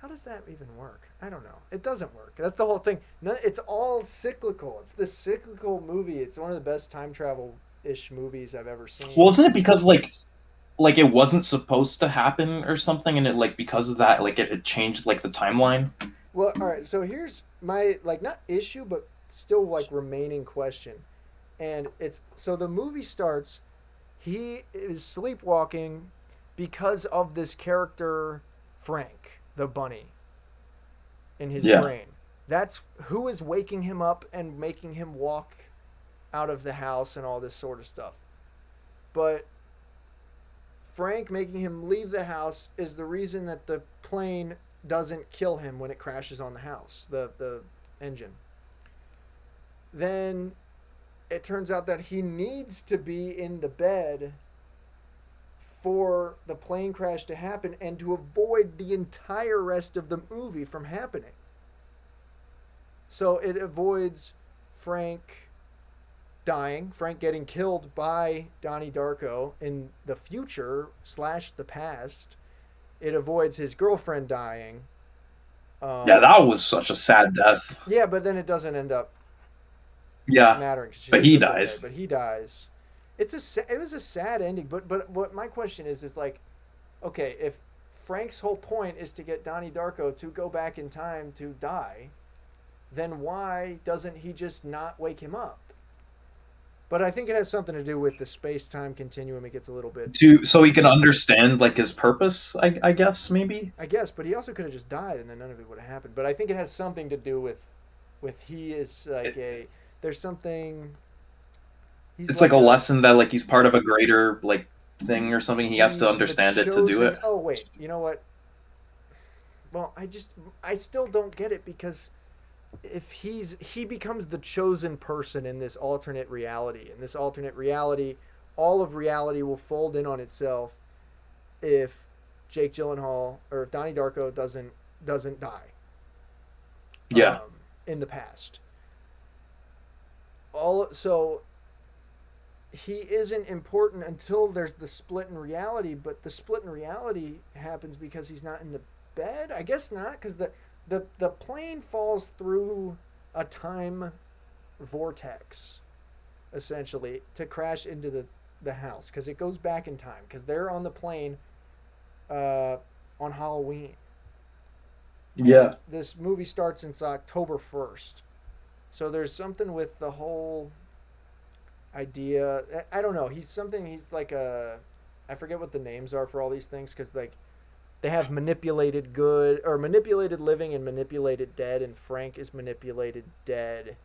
How does that even work? I don't know. It doesn't work. That's the whole thing. It's all cyclical. It's this cyclical movie. It's one of the best time travel ish movies I've ever seen. Well, isn't it because like it wasn't supposed to happen or something, and it like because of that, like it changed like the timeline? Well, all right. So here's my like not issue, but still like remaining question, and it's so the movie starts. He is sleepwalking because of this character Frank, the bunny, in his Yeah. brain. That's who is waking him up and making him walk out of the house and all this sort of stuff. But Frank making him leave the house is the reason that the plane doesn't kill him when it crashes on the house, the engine. Then it turns out that he needs to be in the bed for the plane crash to happen and to avoid the entire rest of the movie from happening. So it avoids Frank dying, Frank getting killed by Donnie Darko in the future / the past. It avoids his girlfriend dying. Yeah, that was such a sad death. Yeah, but then it doesn't end up Yeah, mattering. but he dies. But he dies. It was a sad ending. But what my question is like, okay, if Frank's whole point is to get Donnie Darko to go back in time to die, then why doesn't he just not wake him up? But I think it has something to do with the space-time continuum. It gets a little bit... So he can understand like his purpose, I guess, maybe? I guess, but he also could have just died and then none of it would have happened. But I think it has something to do with he is like there's something... It's like a lesson that like he's part of a greater like thing or something. He has to understand it to do it. Oh, wait. You know what? Well, I still don't get it because... if he becomes the chosen person in this alternate reality. In this alternate reality, all of reality will fold in on itself if Jake Gyllenhaal or if Donnie Darko doesn't die. Yeah. In the past. So he isn't important until there's the split in reality, but the split in reality happens because he's not in the bed? I guess not, because the plane falls through a time vortex, essentially, to crash into the house, because it goes back in time, because they're on the plane on Halloween. Yeah. And this movie starts since October 1st. So there's something with the whole idea. I don't know. He's like I forget what the names are for all these things, because like they have manipulated good or manipulated living and manipulated dead, and Frank is manipulated dead.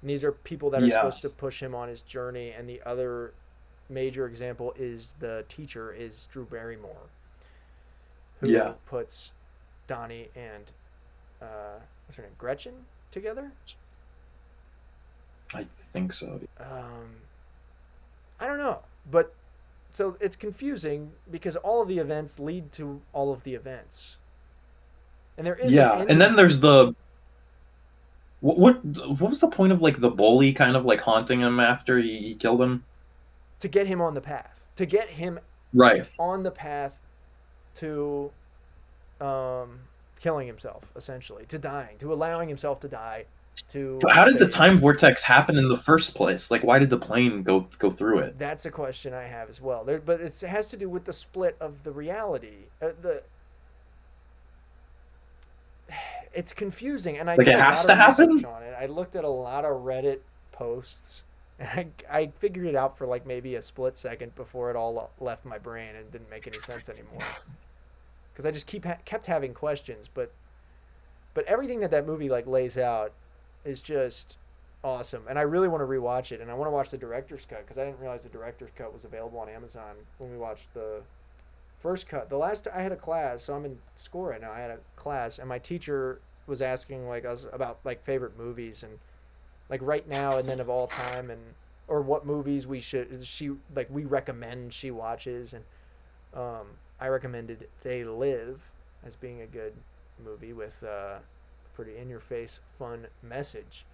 And these are people that are supposed to push him on his journey. And the other major example is the teacher is Drew Barrymore, who puts Donnie and what's her name, Gretchen, together. I think so. I don't know, but so it's confusing because all of the events lead to all of the events, and there isn't any... and then there's the what was the point of like the bully kind of like haunting him after he killed him? To get him on the path, to get him on the path to killing himself, essentially, to dying, to allowing himself to die. But how did the time vortex happen in the first place? Like, why did the plane go through it? That's a question I have as well. But it has to do with the split of the reality. It's confusing, and I like it has to happen. On it. I looked at a lot of Reddit posts, and I figured it out for like maybe a split second before it all left my brain and didn't make any sense anymore. Because I just kept having questions, but everything that movie like lays out is just awesome, and I really want to rewatch it, and I want to watch the director's cut because I didn't realize the director's cut was available on Amazon when we watched the first cut. The last I had a class, so I'm in school right now. I had a class, and my teacher was asking like us about like favorite movies and like right now and then of all time, and or what movies we recommend she watches, and I recommended They Live as being a good movie with pretty in-your-face fun message,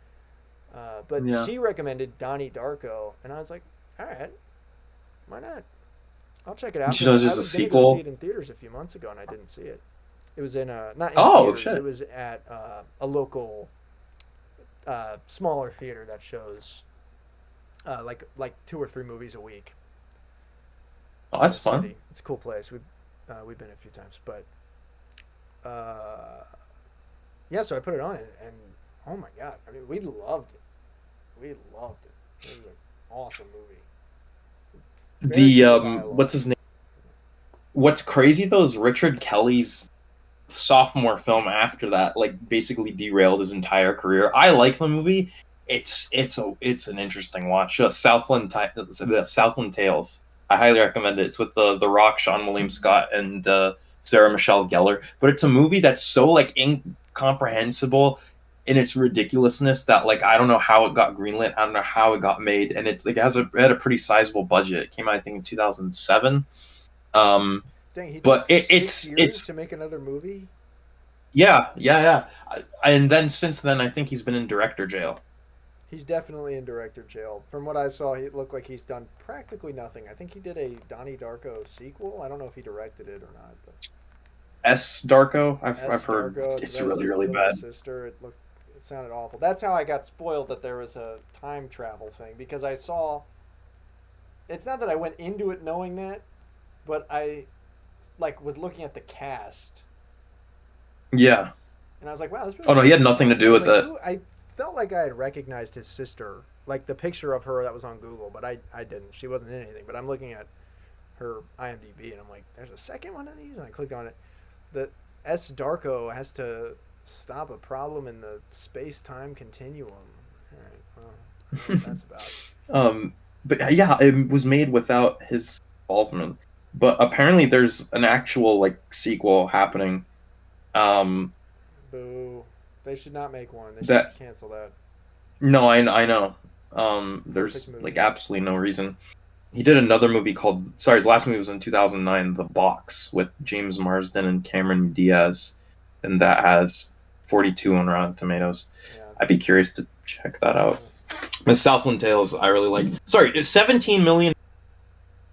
but she recommended Donnie Darko, and I was like, all right, why not? I'll check it out. She knows there's a sequel. I was going to see it in theaters a few months ago, and I didn't see it. It was in not in theaters. Shit. It was at a local smaller theater that shows like 2 or 3 movies a week. Oh, that's fun. City. It's a cool place. We've been a few times, but yeah, so I put it on, and oh my god, I mean, we loved it. It was an awesome movie. What's his name? What's crazy though is Richard Kelly's sophomore film after that, like basically derailed his entire career. I like the movie. It's an interesting watch. The Southland Tales. I highly recommend it. It's with the Rock, Sean William Scott, and Sarah Michelle Gellar. But it's a movie that's so like incomprehensible in its ridiculousness that like I don't know how it got greenlit. I don't know how it got made, and it's like it had a pretty sizable budget. It came out I think in 2007. Dang, he But took 6 years to make another movie. yeah. And then since then, I think he's been in director jail. He's definitely in director jail. From what I saw, he looked like he's done practically nothing. I think he did a Donnie Darko sequel. I don't know if he directed it or not. But S Darko, S. I've heard Darko, it's that was really his bad. sister. It sounded awful. That's how I got spoiled that there was a time travel thing because I saw. It's not that I went into it knowing that, but I, like, was looking at the cast Yeah. and I was like, wow, this. Oh no, he had nothing to do with it. I felt like I had recognized his sister, like the picture of her that was on Google, but I didn't. She wasn't in anything. But I'm looking at her IMDb, and I'm like, there's a second one of these, and I clicked on it. The S. Darko has to stop a problem in the space-time continuum. All right, well, I don't know what that's about. But yeah, it was made without his involvement. But apparently, there's an actual like sequel happening. Um, Boo! They should not make one. They should that cancel that. no, I know. There's Perfect movie. like absolutely no reason. He did another movie called. Sorry, his last movie was in 2009, The Box, with James Marsden and Cameron Diaz, and that has 42 on Rotten Tomatoes. Yeah. I'd be curious to check that out. The Southland Tales, I really like. Sorry, it's 17 million,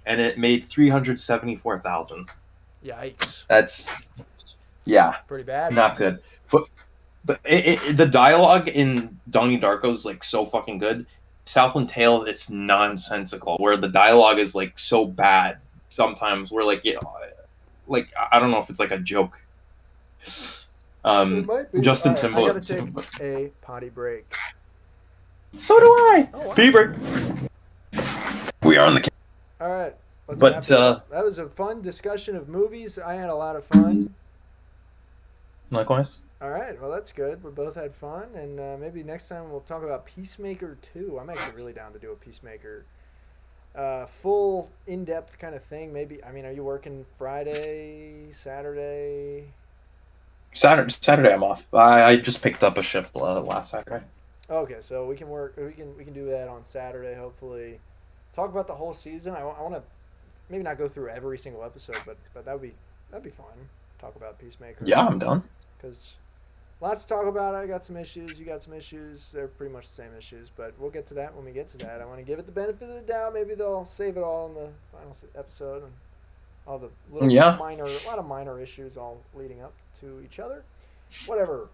and it made 374,000. Yikes! That's yeah, Pretty bad. not good. But the dialogue in Donnie Darko is like so fucking good. Southland Tales, it's nonsensical. Where the dialogue is like so bad sometimes. Where like like I don't know if it's like a joke. It might be. Justin All right, Timberlake. I gotta take a potty break. So do I. Oh, wow. Bieber. We are on the. All right. Let's But, wrap it up. That was a fun discussion of movies. I had a lot of fun. Likewise. All right. Well, that's good. We both had fun, and maybe next time we'll talk about Peacemaker 2. I'm actually really down to do a Peacemaker full, in-depth kind of thing. Maybe. I mean, are you working Friday, Saturday? Saturday I'm off. I just picked up a shift last Saturday. Okay, so we can work. We can do that on Saturday. Hopefully, talk about the whole season. I want to maybe not go through every single episode, but that'd be fun. Talk about Peacemaker. Yeah, I'm done. Because lots to talk about. I got some issues. You got some issues. They're pretty much the same issues, but we'll get to that when we get to that. I want to give it the benefit of the doubt. Maybe they'll save it all in the final episode and all the little Yeah. a lot of minor issues all leading up to each other. Whatever.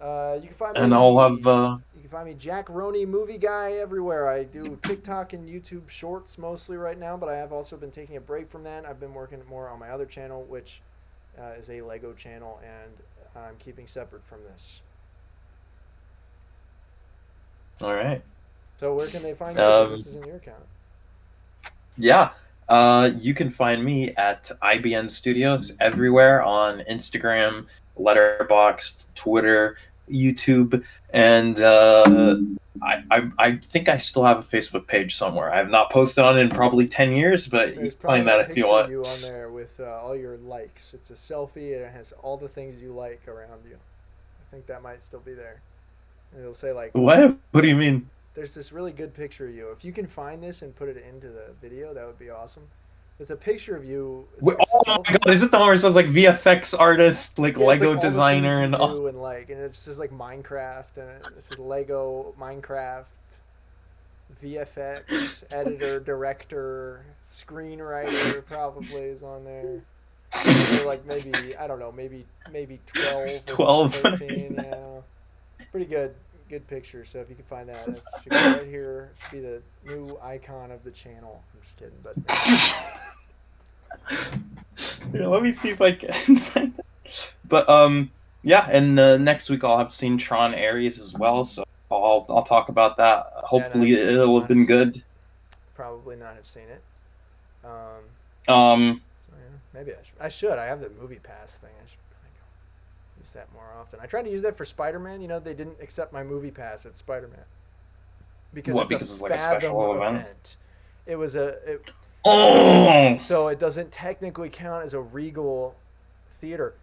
You can find me. And I'll have. You can find me Jack Roney Movie Guy everywhere. I do TikTok and YouTube Shorts mostly right now, but I have also been taking a break from that. I've been working more on my other channel, which is a Lego channel, and I'm keeping separate from this. All right. So where can they find you? 'Cause this is in your account. Yeah. You can find me at IBN Studios everywhere on Instagram, Letterboxd, Twitter, YouTube, and I think I still have a Facebook page somewhere. I have not posted on it in probably 10 years, but you There's can find probably that a if you picture want. of you on there with all your likes. It's a selfie, and it has all the things you like around you. I think that might still be there. And it'll say like, What? What do you mean? there's this really good picture of you. If you can find this and put it into the video, that would be awesome. There's a picture of you. It's Wait, like a oh my selfie. god, is it the one where it says like VFX artist, like Yeah, it's Lego like all the designer, things and you all? do and it's just like Minecraft, and it says Lego Minecraft, VFX editor, director, screenwriter probably is on there. So like maybe I don't know, maybe 12, There's or 12. 13, yeah. Pretty good picture. So if you can find that, it should be right here. It should be the new icon of the channel. I'm just kidding, but Yeah, let me see if I can find that. But yeah, and next week I'll have seen Tron Ares as well, so I'll talk about that. Hopefully Yeah, it'll have been good. probably not have seen it. So Um yeah, maybe I should. I have the movie pass thing. I should probably go. use that more often. I tried to use that for Spider-Man. You know, they didn't accept my movie pass at Spider-Man because What? it's Because a it's like a Fathom special event. event. It was Oh, so it doesn't technically count as a Regal theater.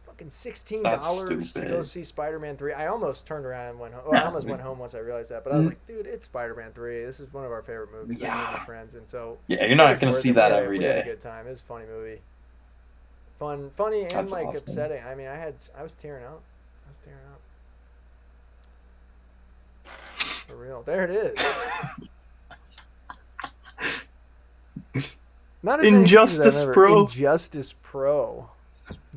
Fucking $16 That's to go stupid. see Spider-Man 3. I almost turned around and went home. Well, I almost went home once I realized that, but I was like, dude, it's Spider-Man 3. This is one of our favorite movies. Me and my Yeah. friends, and so Yeah, you're it not was gonna worth see it. that every We had a day. good time. It was a funny movie. Funny, and That's like awesome. upsetting. I mean, I was tearing up. For real. There it is. Not as many movies as Injustice I've ever- Pro. Injustice Pro.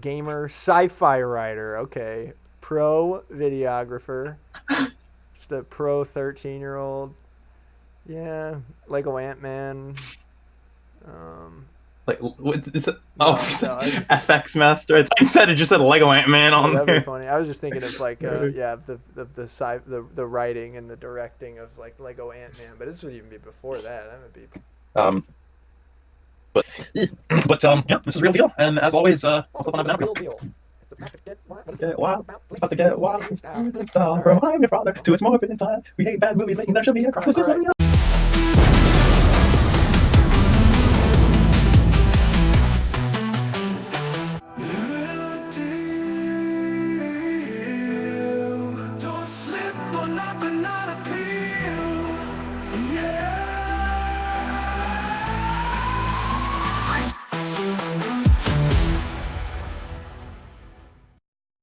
Gamer, sci-fi writer. Okay. Pro videographer. Just a pro 13-year-old. Yeah. Lego Ant-Man. Like, what is it? No, Oh, no, I just- FX Master. I thought you said it just said Lego Ant-Man on that'd there. be funny. I was just thinking of like the writing and the directing of like Lego Ant-Man, but this would even be before that. That would be But yeah, this is Real Deal, and as always, also fun real deal. It's about to get wild. Get wild. It's about to get wild. Style from I'm your father to its morbid in time. We hate bad movies, making them should be a crime. This is Alright. Real. Don't slip on that banana peel.